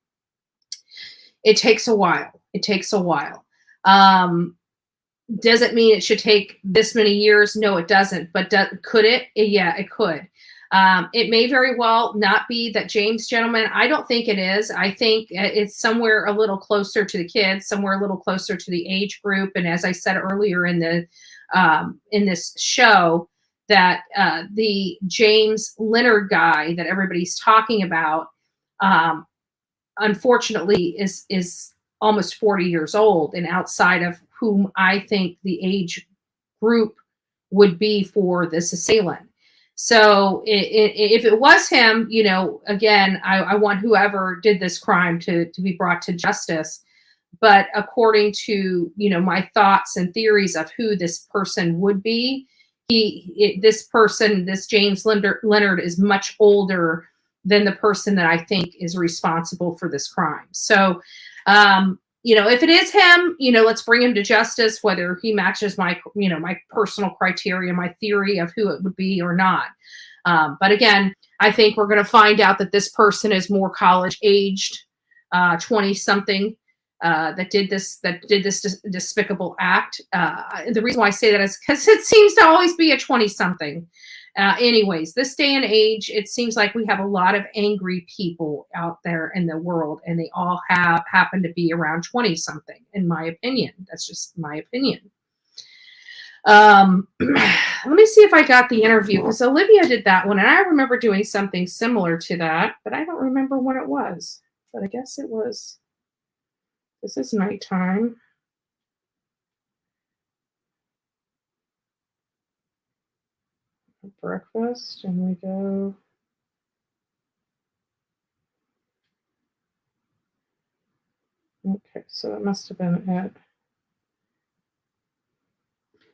It takes a while. It takes a while. Does it mean it should take this many years? No, it doesn't. But could it? Yeah, it could. It may very well not be that James gentleman. I don't think it is. I think it's somewhere a little closer to the kids, somewhere a little closer to the age group. And as I said earlier in this show, that the James Leonard guy that everybody's talking about, unfortunately, is almost 40 years old, and outside of whom I think the age group would be for this assailant. So if it was him, again, I want whoever did this crime to be brought to justice. But according to, my thoughts and theories of who this person would be, this James Leonard is much older than the person that I think is responsible for this crime. So, if it is him, let's bring him to justice, whether he matches my personal criteria, my theory of who it would be or not. But again, I think we're going to find out that this person is more college aged, 20 something, that did this despicable act. The reason why I say that is because it seems to always be a 20 something. Anyways, this day and age, it seems like we have a lot of angry people out there in the world, and they all happen to be around 20 something, in my opinion. That's just my opinion. Let me see if I got the interview, because Olivia did that one, and I remember doing something similar to that, but I don't remember when it was. But I guess it was, this is nighttime. Breakfast, and we go. Okay, so it must have been it.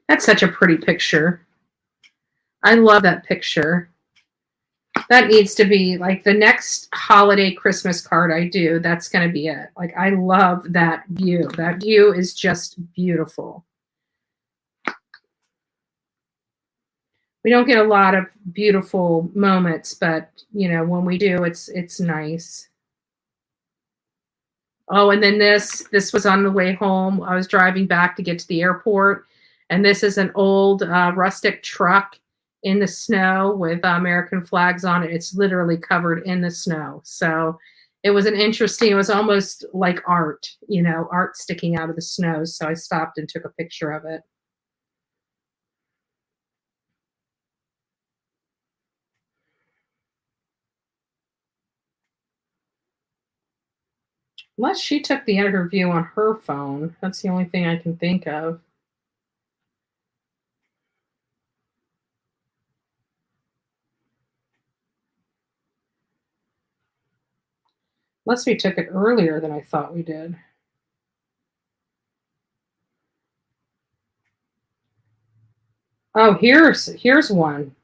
That's such a pretty picture. I love that picture. That needs to be like the next holiday Christmas card I do. That's going to be it. Like, I love that view. That view is just beautiful. We don't get a lot of beautiful moments, but when we do, it's nice. Oh, and then this was on the way home. I was driving back to get to the airport, and this is an old rustic truck in the snow with American flags on it. It's literally covered in the snow. So it was it was almost like art, art sticking out of the snow. So I stopped and took a picture of it. Unless she took the interview on her phone. That's the only thing I can think of. Unless we took it earlier than I thought we did. Oh, here's one.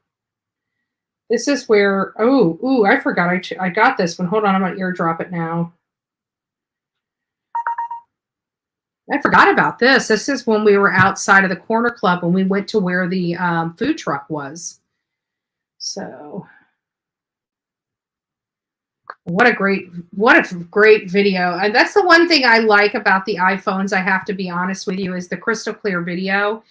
This is where, I forgot I got this one. Hold on, I'm going to airdrop it now. I forgot about this. This is when we were outside of the Corner Club when we went to where the food truck was. So what a great video. And that's the one thing I like about the iPhones, I have to be honest with you, is the crystal clear video.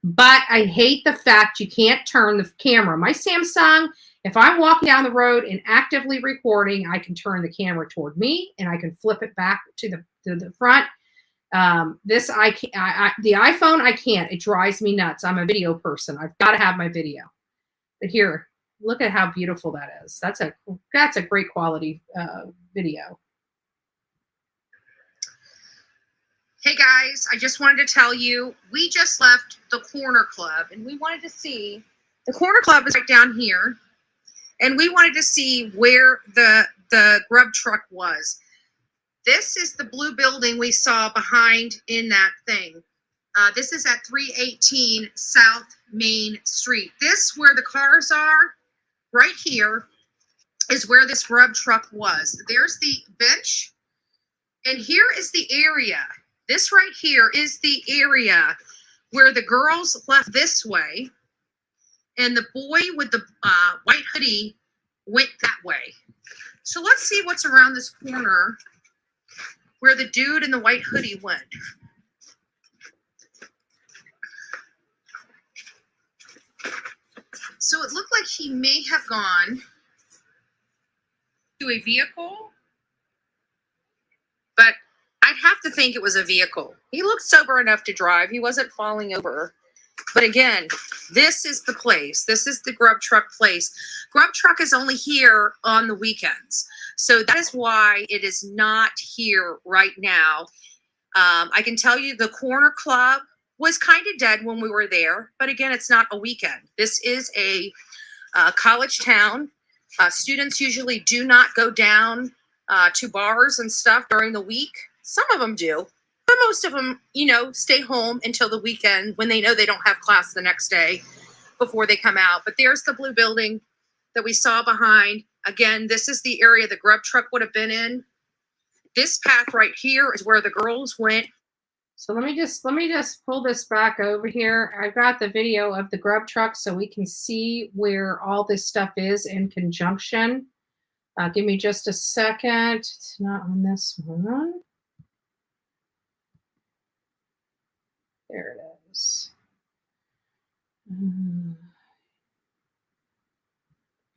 But I hate the fact you can't turn the camera. My Samsung, if I'm walking down the road and actively recording, I can turn the camera toward me and I can flip it back to the front. The iPhone, I can't. It drives me nuts. I'm a video person. I've got to have my video. But here, look at how beautiful that is. That's a great quality video. Hey guys, I just wanted to tell you, we just left the Corner Club and we wanted to see, the Corner Club is right down here, and we wanted to see where the Grub truck was. This is the blue building we saw behind in that thing. This is at 318 South Main Street. This, where the cars are, right here, is where this Grub truck was. There's the bench, and here is the area. This right here is the area where the girls left this way, and the boy with the white hoodie went that way. So let's see what's around this corner where the dude in the white hoodie went. So it looked like he may have gone to a vehicle, but I'd have to think it was a vehicle. He looked sober enough to drive. He wasn't falling over. But again, this is the place. This is the Grub truck place. Grub truck is only here on the weekends. So that is why it is not here right now. I can tell you the Corner Club was kind of dead when we were there. But again, it's not a weekend. This is a college town. Students usually do not go down to bars and stuff during the week. Some of them do, but most of them, stay home until the weekend when they know they don't have class the next day before they come out. But there's the blue building that we saw behind. Again, this is the area the Grub truck would have been in. This path right here is where the girls went. So let me just pull this back over here. I've got the video of the Grub truck so we can see where all this stuff is in conjunction. Give me just a second. It's not on this one. There it is.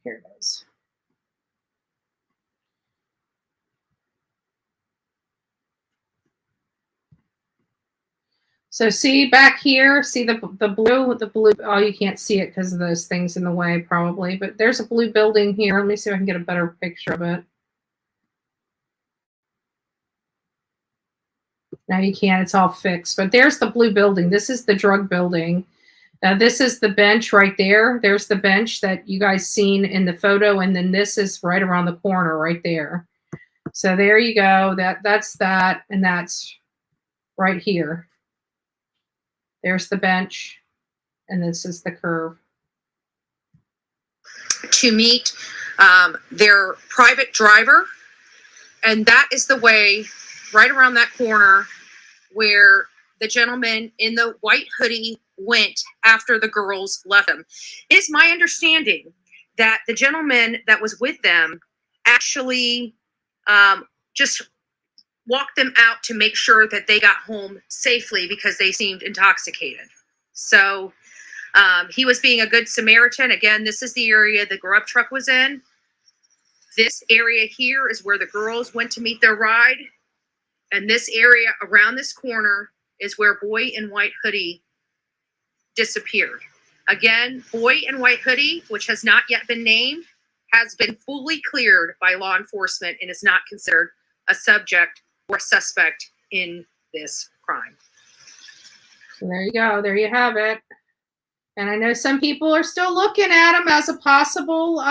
Here it is. So see back here, see the blue, oh, you can't see it because of those things in the way probably, but there's a blue building here. Let me see if I can get a better picture of it. No, you can't. It's all fixed. But there's the blue building. This is the drug building. This is the bench right there. There's the bench that you guys seen in the photo. And then this is right around the corner right there. So there you go. That's that. And that's right here. There's the bench. And this is the curve. To meet their private driver. And that is the way right around that corner where the gentleman in the white hoodie went after the girls left him. It's my understanding that the gentleman that was with them actually just walked them out to make sure that they got home safely because they seemed intoxicated. So he was being a good Samaritan. Again, this is the area the Grub truck was in. This area here is where the girls went to meet their ride. And this area around this corner is where boy in white hoodie disappeared. Again, boy in white hoodie, which has not yet been named, has been fully cleared by law enforcement and is not considered a subject or suspect in this crime. So there you go. There you have it. And I know some people are still looking at him as a possible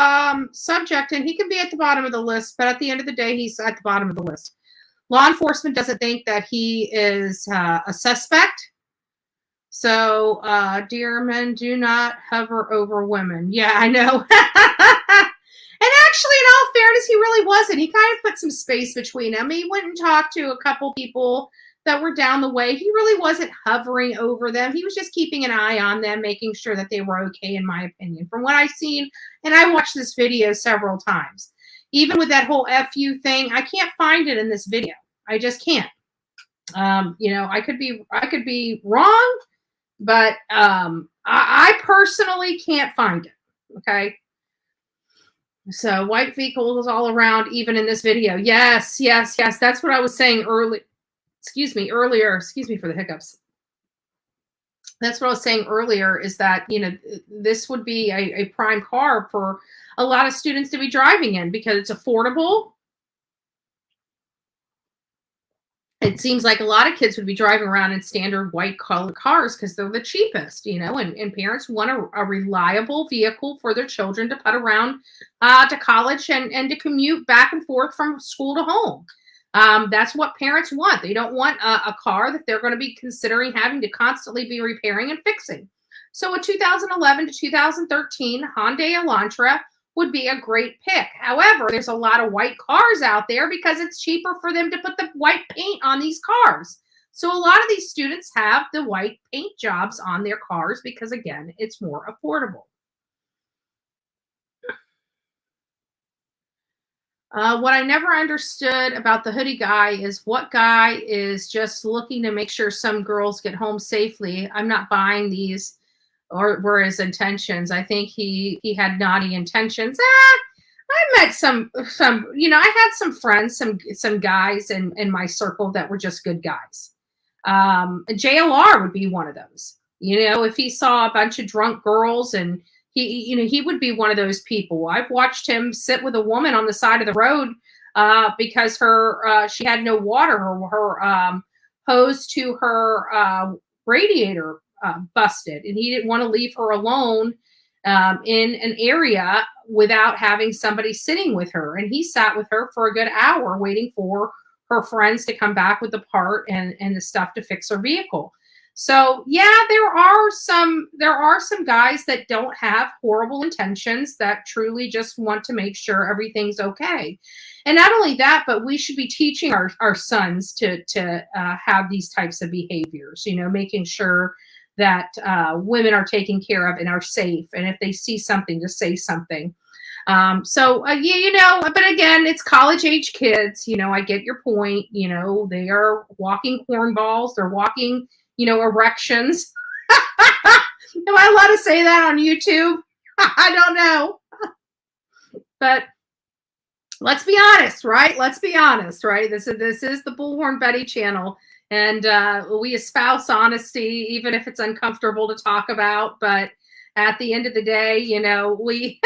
subject, and he can be at the bottom of the list, but at the end of the day, he's at the bottom of the list. Law enforcement doesn't think that he is a suspect. So, dear men, do not hover over women. Yeah, I know. And actually, in all fairness, he really wasn't. He kind of put some space between them. He went and talked to a couple people that were down the way. He really wasn't hovering over them. He was just keeping an eye on them, making sure that they were okay, in my opinion, from what I've seen. And I watched this video several times. Even with that whole FU thing, I can't find it in this video. I just can't. I could be wrong, but I personally can't find it. Okay. So white vehicles all around, even in this video. Yes. That's what I was saying earlier. Excuse me for the hiccups. That's what I was saying earlier, is that, this would be a prime car for a lot of students to be driving in because it's affordable. It seems like a lot of kids would be driving around in standard white colored cars because they're the cheapest, and parents want a reliable vehicle for their children to put around to college and to commute back and forth from school to home. That's what parents want. They don't want a car that they're going to be considering having to constantly be repairing and fixing. So a 2011 to 2013 Hyundai Elantra would be a great pick. However, there's a lot of white cars out there because it's cheaper for them to put the white paint on these cars. So a lot of these students have the white paint jobs on their cars because, again, it's more affordable. What I never understood about the hoodie guy is what guy is just looking to make sure some girls get home safely. I'm not buying these, or were his intentions. I think he had naughty intentions. I met some, I had some friends, some guys in my circle that were just good guys. JLR would be one of those. If he saw a bunch of drunk girls, and he would be one of those people. I've watched him sit with a woman on the side of the road because she had no water. Her hose to her radiator busted, and he didn't want to leave her alone in an area without having somebody sitting with her. And he sat with her for a good hour waiting for her friends to come back with the part and the stuff to fix her vehicle. So yeah, there are some guys that don't have horrible intentions, that truly just want to make sure everything's okay. And not only that, but we should be teaching our sons to have these types of behaviors, making sure that women are taken care of and are safe. And if they see something, to say something. But again, it's college age kids. I get your point. They are walking cornballs. They're walking, erections. Am I allowed to say that on YouTube? I don't know. But let's be honest, right? This is the Bullhorn Betty channel. And we espouse honesty, even if it's uncomfortable to talk about. But at the end of the day, we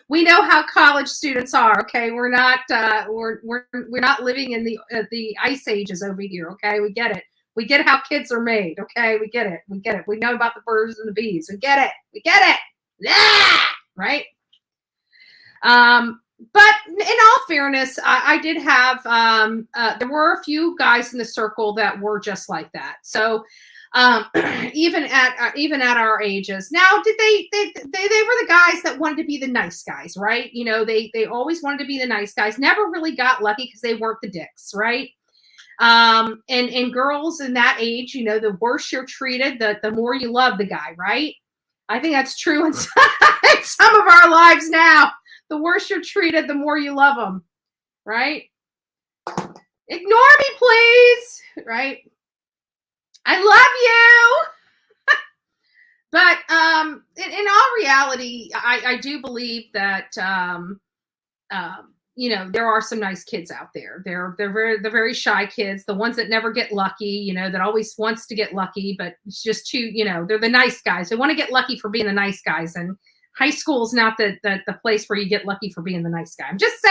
we know how college students are. Okay, we're not living in the ice ages over here. Okay, we get it. We get how kids are made. Okay, we get it. We know about the birds and the bees. We get it. Yeah, right. But in all fairness, I did have, there were a few guys in the circle that were just like that. So even at our ages, now they were the guys that wanted to be the nice guys, right? They always wanted to be the nice guys, never really got lucky because they weren't the dicks, right? And girls in that age, the worse you're treated, the more you love the guy, right? I think that's true in some of our lives now. The worse you're treated, the more you love them, right? Ignore me, please, right? I love you. But in all reality, I do believe that, there are some nice kids out there. They're very shy kids, the ones that never get lucky, that always wants to get lucky, but it's just too, they're the nice guys. They want to get lucky for being the nice guys, and high school is not the place where you get lucky for being the nice guy. I'm just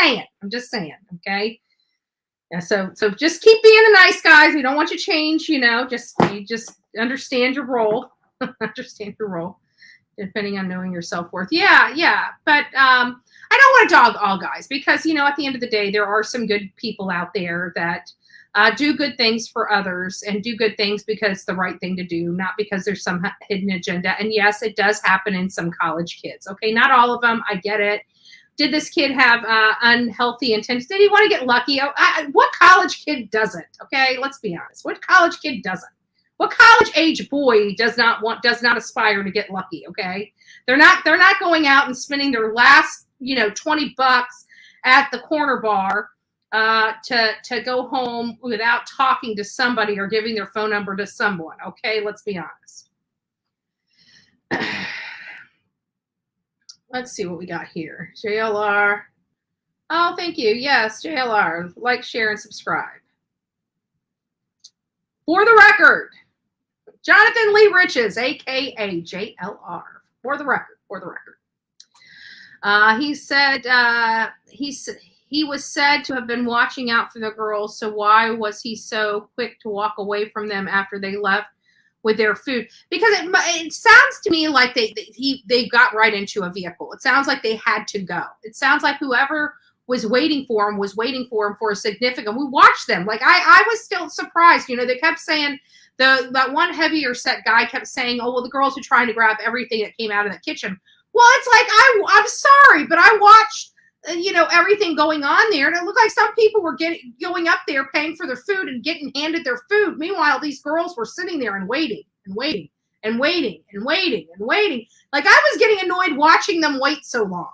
saying, okay? Yeah, so just keep being the nice guys. We don't want you to change, you just understand your role. Understand your role, depending on knowing your self-worth. Yeah. But I don't want to dog all guys because, at the end of the day, there are some good people out there that do good things for others and do good things because it's the right thing to do, not because there's some hidden agenda. And yes, it does happen in some college kids. Okay, not all of them. I get it. Did this kid have unhealthy intentions? Did he want to get lucky? What college kid doesn't? Okay, let's be honest. What college kid doesn't? What college age boy does not aspire to get lucky? Okay, they're not going out and spending their last $20 at the corner bar to go home without talking to somebody or giving their phone number to someone. Okay, let's be honest. Let's see what we got here. JLR. Oh, thank you. Yes, JLR. Like, share, and subscribe. For the record, Jonathan Lee Riches, a.k.a. JLR. For the record. He said he was said to have been watching out for the girls, so why was he so quick to walk away from them after they left with their food? Because it sounds to me like they got right into a vehicle. It sounds like they had to go. It sounds like whoever was waiting for him for a significant. We watched them. Like I was still surprised. They kept saying that one heavier set guy kept saying, "Oh well, the girls are trying to grab everything that came out of the kitchen." Well, it's like I'm sorry, but I watched everything going on there, and it looked like some people were going up there paying for their food and getting handed their food. Meanwhile, these girls were sitting there and waiting. Like I was getting annoyed watching them wait so long.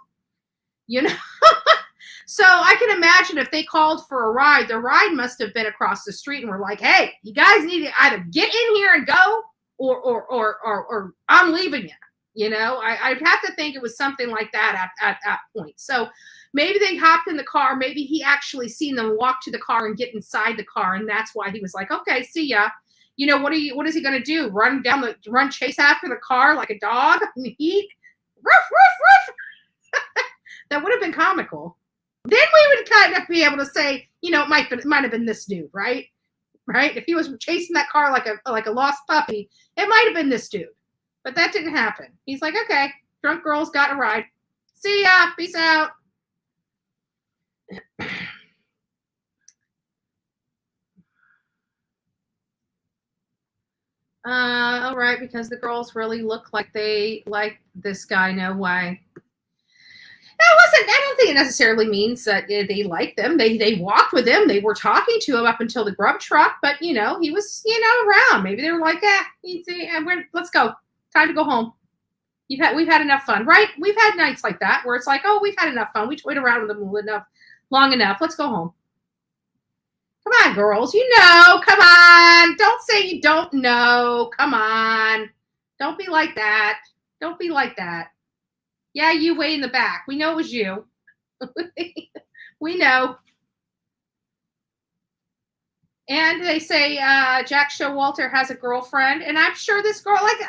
So I can imagine if they called for a ride, the ride must have been across the street and were like, "Hey, you guys need to either get in here and go or I'm leaving you." I'd have to think it was something like that at that point. So maybe they hopped in the car. Maybe he actually seen them walk to the car and get inside the car. And that's why he was like, "Okay, see ya." What is he going to do? Run chase after the car like a dog? Roof, roof, roof. That would have been comical. Then we would kind of be able to say, it might have been this dude, right? Right? If he was chasing that car like a lost puppy, it might have been this dude. But that didn't happen. He's like, "Okay, drunk girls got a ride. See ya. Peace out." All right, because the girls really look like they like this guy. No way. I don't think it necessarily means that they like them. They walked with him. They were talking to him up until the Grub truck, but he was around. Maybe they were like, let's go. Time to go home. We've had enough fun, right? We've had nights like that where it's like, oh, we've had enough fun. We toyed around with them long enough. Let's go home. Come on, girls. Come on. Don't say you don't know. Come on. Don't be like that. Don't be like that. Yeah, you way in the back. We know it was you. We know. And they say Jack Showalter has a girlfriend, and I'm sure this girl, like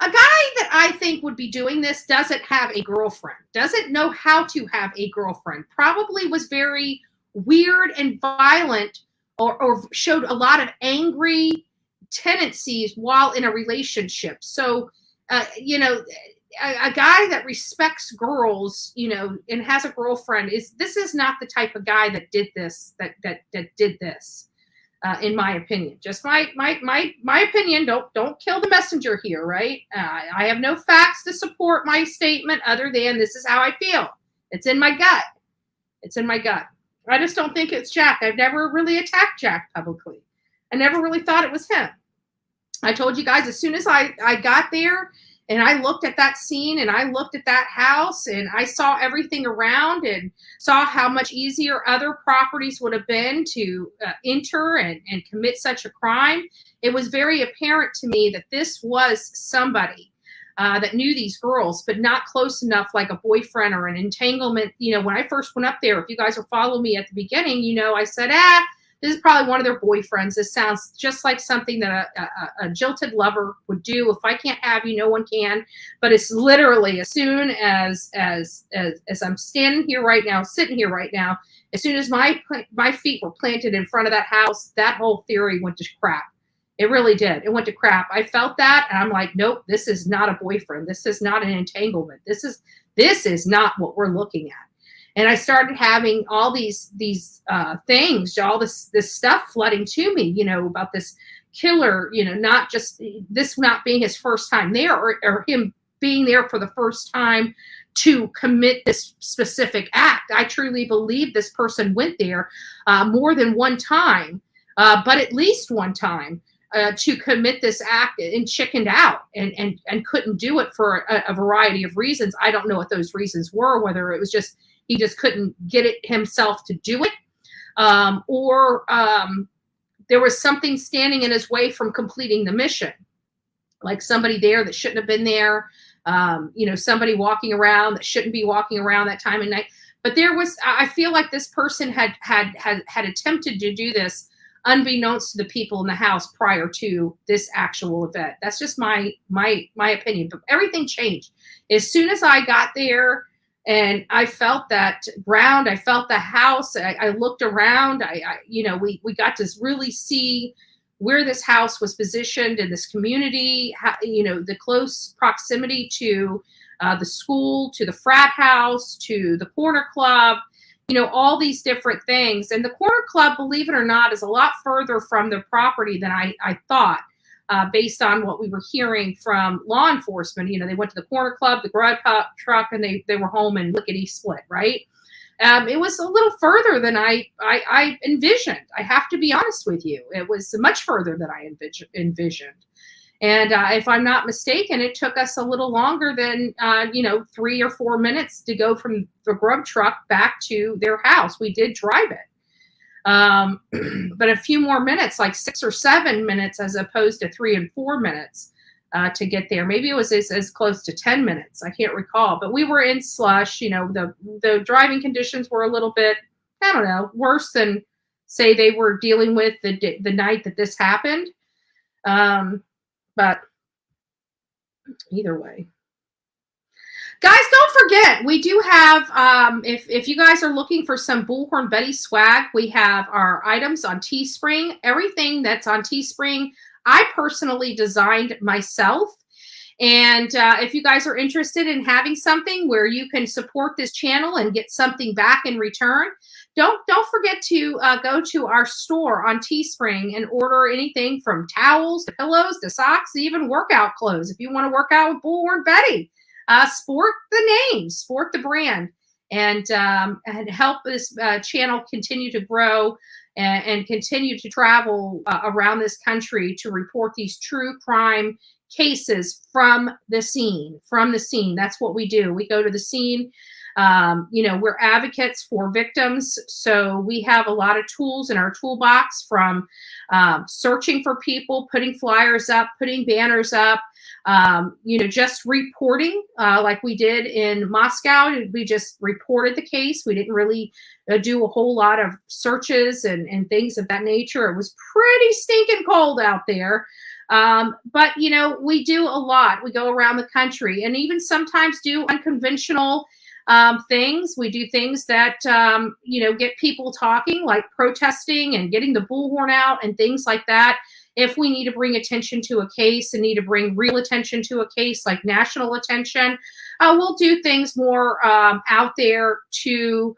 a guy that I think would be doing this doesn't have a girlfriend, doesn't know how to have a girlfriend, probably was very weird and violent or showed a lot of angry tendencies while in a relationship. So, a guy that respects girls, and has a girlfriend this is not the type of guy that did this, that did this. In my opinion, just my opinion. Don't kill the messenger here, right? I have no facts to support my statement other than this is how I feel. It's in my gut. It's in my gut. I just don't think it's Jack. I've never really attacked Jack publicly. I never really thought it was him. I told you guys as soon as I got there and I looked at that scene and I looked at that house and I saw everything around and saw how much easier other properties would have been to enter and commit such a crime. It was very apparent to me that this was somebody that knew these girls, but not close enough like a boyfriend or an entanglement. When I first went up there, if you guys will follow me at the beginning, I said, this is probably one of their boyfriends. This sounds just like something that a jilted lover would do. If I can't have you, no one can. But it's literally as soon as I'm standing here right now, sitting here right now, as soon as my feet were planted in front of that house, that whole theory went to crap. It really did. It went to crap. I felt that, and I'm like, nope, this is not a boyfriend. This is not an entanglement. This is not what we're looking at. And I started having all these things, all this stuff flooding to me, about this killer, not just this not being his first time there or him being there for the first time to commit this specific act. I truly believe this person went there more than one time, but at least one time to commit this act and chickened out and couldn't do it for a variety of reasons. I don't know what those reasons were, whether it was just he just couldn't get it himself to do it, or there was something standing in his way from completing the mission, like somebody there that shouldn't have been there, somebody walking around that shouldn't be walking around that time of night. But I feel like this person had attempted to do this unbeknownst to the people in the house prior to this actual event. That's just my opinion. But everything changed as soon as I got there, and I felt that ground. I felt the house. I looked around. We got to really see where this house was positioned in this community. The close proximity to the school, to the frat house, to the corner club. All these different things. And the corner club, believe it or not, is a lot further from the property than I thought, based on what we were hearing from law enforcement. They went to the corner club, the Grub truck, and they were home in lickety-split, right? It was a little further than I envisioned. I have to be honest with you. It was much further than I envisioned. And if I'm not mistaken, it took us a little longer than, 3 or 4 minutes to go from the Grub truck back to their house. We did drive it. But a few more minutes, like 6 or 7 minutes, as opposed to 3 and 4 minutes to get there. Maybe it was as close to 10 minutes. I can't recall. But we were in slush. The driving conditions were a little bit, I don't know, worse than, say, they were dealing with the night that this happened. But either way, guys, don't forget, we do have, if you guys are looking for some Bullhorn Betty swag, we have our items on Teespring. Everything that's on Teespring, I personally designed myself. And if you guys are interested in having something where you can support this channel and get something back in return, don't forget to go to our store on Teespring and order anything from towels to pillows to socks, even workout clothes. If you want to work out with Bullhorn Betty, sport the name, sport the brand, and help this channel continue to grow and continue to travel around this country to report these true crime cases from the scene. That's what we do. We go to the scene. We're advocates for victims. So we have a lot of tools in our toolbox, from searching for people, putting flyers up, putting banners up, just reporting like we did in Mascow. We just reported the case. We didn't really do a whole lot of searches and things of that nature. It was pretty stinking cold out there. But we do a lot. We go around the country and even sometimes do unconventional things. We do things that, get people talking, like protesting and getting the bullhorn out and things like that. If we need to bring attention to a case and need to bring real attention to a case, like national attention, we'll do things more out there to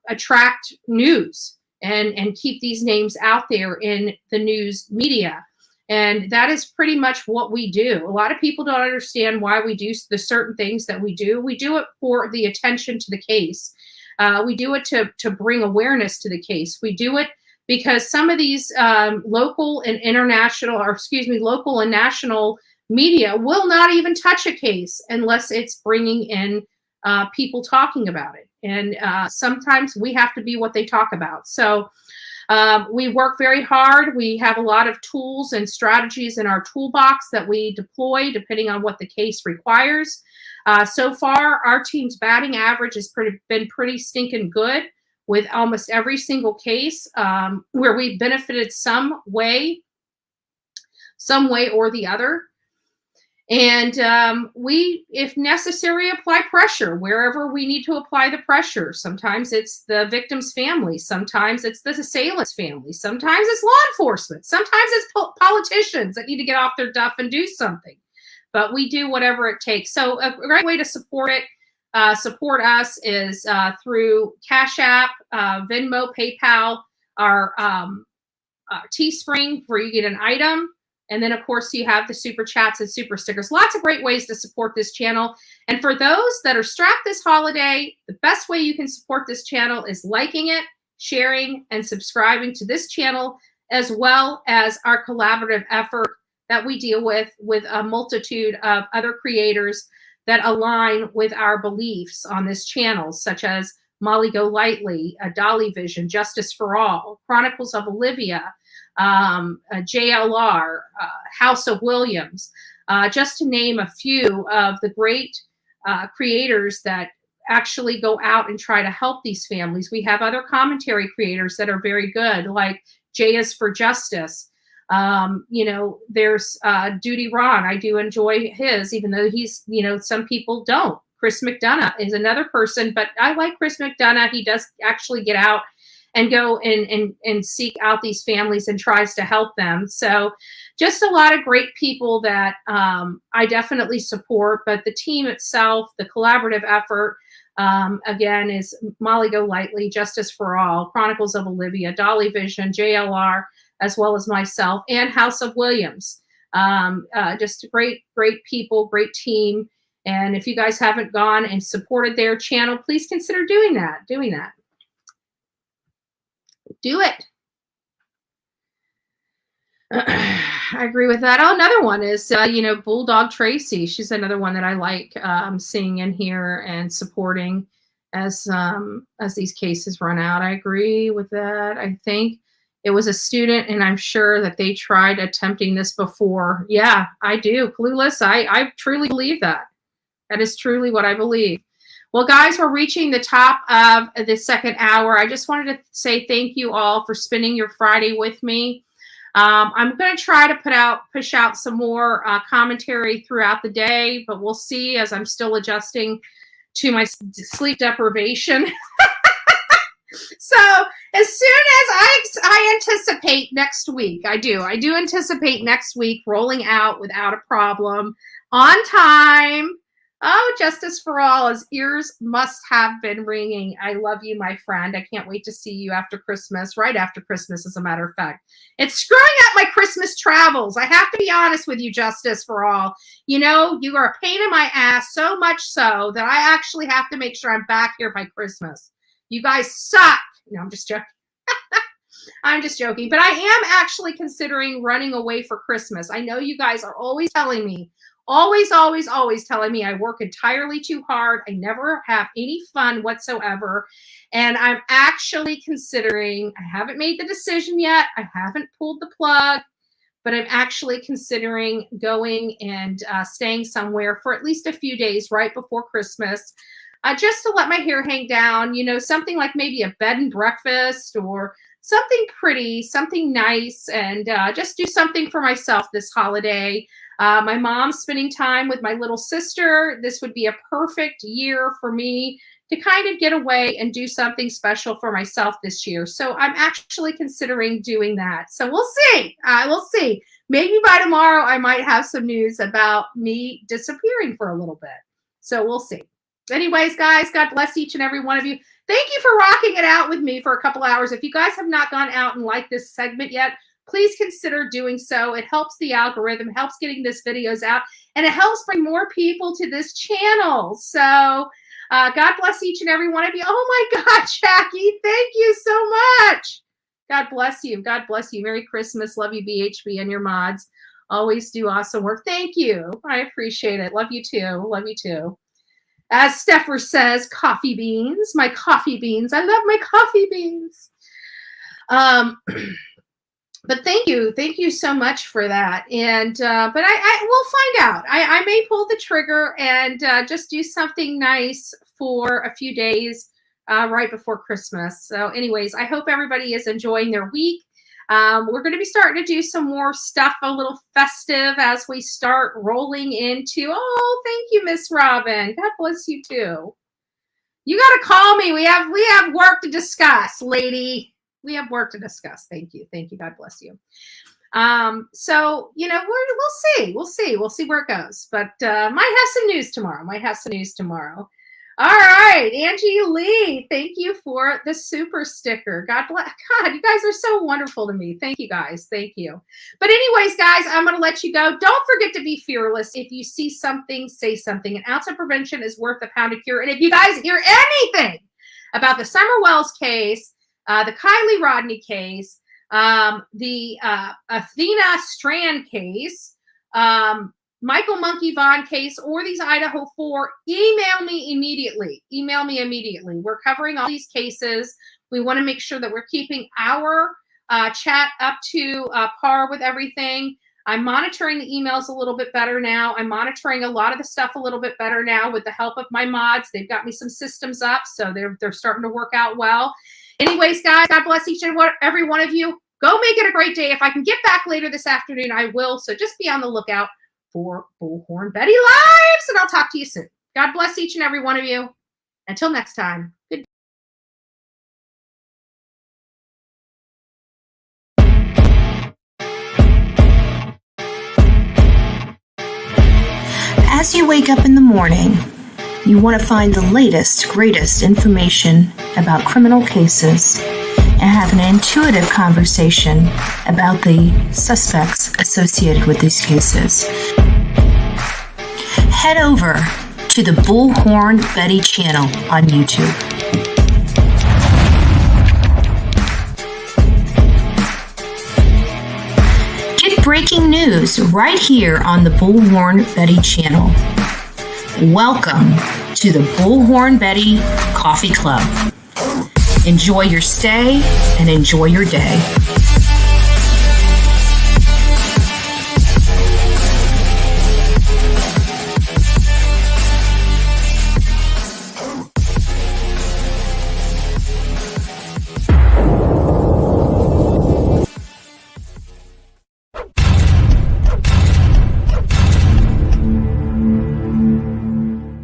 attract news and keep these names out there in the news media. And that is pretty much what we do. A lot of people don't understand why we do the certain things that we do. We do it for the attention to the case. We do it to bring awareness to the case. We do it because some of these local and national media will not even touch a case unless it's bringing in people talking about it. And sometimes we have to be what they talk about. So we work very hard. We have a lot of tools and strategies in our toolbox that we deploy depending on what the case requires. So far, our team's batting average has been pretty stinking good with almost every single case where we benefited some way or the other. And we, if necessary, apply pressure wherever we need to apply the pressure. Sometimes it's the victim's family. Sometimes it's the assailant's family. Sometimes it's law enforcement. Sometimes it's politicians that need to get off their duff and do something. But we do whatever it takes. So a great way to support us is through Cash App, Venmo, PayPal, our Teespring, where you get an item. And then, of course, you have the super chats and super stickers. Lots of great ways to support this channel. And for those that are strapped this holiday, the best way you can support this channel is liking it, sharing, and subscribing to this channel, as well as our collaborative effort that we deal with a multitude of other creators that align with our beliefs on this channel, such as Molly Go Lightly, Dolly Vision, Justice for All, Chronicles of Olivia, JLR, House of Williams, just to name a few of the great creators that actually go out and try to help these families. We have other commentary creators that are very good, like J is for Justice. You know, there's Duty Ron. I do enjoy his, even though he's, you know, some people don't. Chris McDonough is another person, but I like Chris McDonough. He does actually get out and go and seek out these families and tries to help them. So just a lot of great people that I definitely support, but the team itself, the collaborative effort, again, is Molly Go Lightly, Justice for All, Chronicles of Olivia, Dolly Vision, JLR, as well as myself, and House of Williams. Just great people, great team. And if you guys haven't gone and supported their channel, please consider doing that. Do it. I agree with that. Oh, another one is, you know, Bulldog Tracy. She's another one that I like seeing in here and supporting as these cases run out. I agree with that. I think it was a student, and I'm sure that they tried attempting this before. Yeah, I do. Clueless. I truly believe that. That is truly what I believe. Well, guys, we're reaching the top of the second hour. I just wanted to say thank you all for spending your Friday with me. I'm going to try to push out some more commentary throughout the day, but we'll see as I'm still adjusting to my sleep deprivation. So as soon as I anticipate next week, I do anticipate next week rolling out without a problem, on time. Oh, Justice for All, his ears must have been ringing. I love you, my friend. I can't wait to see you after Christmas, right after Christmas, as a matter of fact. It's screwing up my Christmas travels. I have to be honest with you, Justice for All. You know, you are a pain in my ass, so much so that I actually have to make sure I'm back here by Christmas. You guys suck. No, I'm just joking. I'm just joking. But I am actually considering running away for Christmas. I know you guys are always telling me, always telling me I work entirely too hard. I never have any fun whatsoever. And I'm actually considering, I haven't made the decision yet. I haven't pulled the plug, but I'm actually considering going and staying somewhere for at least a few days right before Christmas. Just to let my hair hang down, you know, something like maybe a bed and breakfast or something pretty, something nice, and just do something for myself this holiday. My mom's spending time with my little sister. This would be a perfect year for me to kind of get away and do something special for myself this year. So I'm actually considering doing that. So we'll see. We'll see. Maybe by tomorrow I might have some news about me disappearing for a little bit. So we'll see. Anyways, guys, God bless each and every one of you. Thank you for rocking it out with me for a couple hours. If you guys have not gone out and liked this segment yet, please consider doing so. It helps the algorithm, helps getting this videos out, and it helps bring more people to this channel. So God bless each and every one of you. Oh my God, Jackie, thank you so much. God bless you. God bless you. Merry Christmas. Love you, BHB, and your mods. Always do awesome work. Thank you. I appreciate it. Love you too. Love you too. As Steffer says, coffee beans, my coffee beans. I love my coffee beans. But thank you so much for that. And but I will find out. I may pull the trigger and just do something nice for a few days right before Christmas. So, anyways, I hope everybody is enjoying their week. We're going to be starting to do some more stuff, a little festive as we start rolling into. Oh, thank you, Miss Robin. God bless you too. You got to call me. We have work to discuss, lady. We have work to discuss. Thank you. Thank you. God bless you. So, you know, we'll see. We'll see where it goes. But might have some news tomorrow. All right, Angie Lee, thank you for the super sticker. God bless. God, you guys are so wonderful to me. Thank you guys. Thank you. But anyways, guys, I'm going to let you go. Don't forget to be fearless. If you see something, say something. An ounce of prevention is worth a pound of cure. And if you guys hear anything about the Summer Wells case, the Kylie Rodney case, the Athena Strand case, Michael Monkey Vaughn case, or these Idaho 4, email me immediately. Email me immediately. We're covering all these cases. We want to make sure that we're keeping our chat up to par with everything. I'm monitoring the emails a little bit better now. I'm monitoring a lot of the stuff a little bit better now with the help of my mods. They've got me some systems up, so they're starting to work out well. Anyways, guys, God bless each and every one of you. Go make it a great day. If I can get back later this afternoon, I will. So just be on the lookout for Bullhorn Betty Lives, and I'll talk to you soon. God bless each and every one of you. Until next time, good. As you wake up in the morning, you want to find the latest, greatest information about criminal cases and have an intuitive conversation about the suspects associated with these cases. Head over to the Bullhorn Betty channel on YouTube. Get breaking news right here on the Bullhorn Betty channel. Welcome to the Bullhorn Betty Coffee Club. Enjoy your stay and enjoy your day.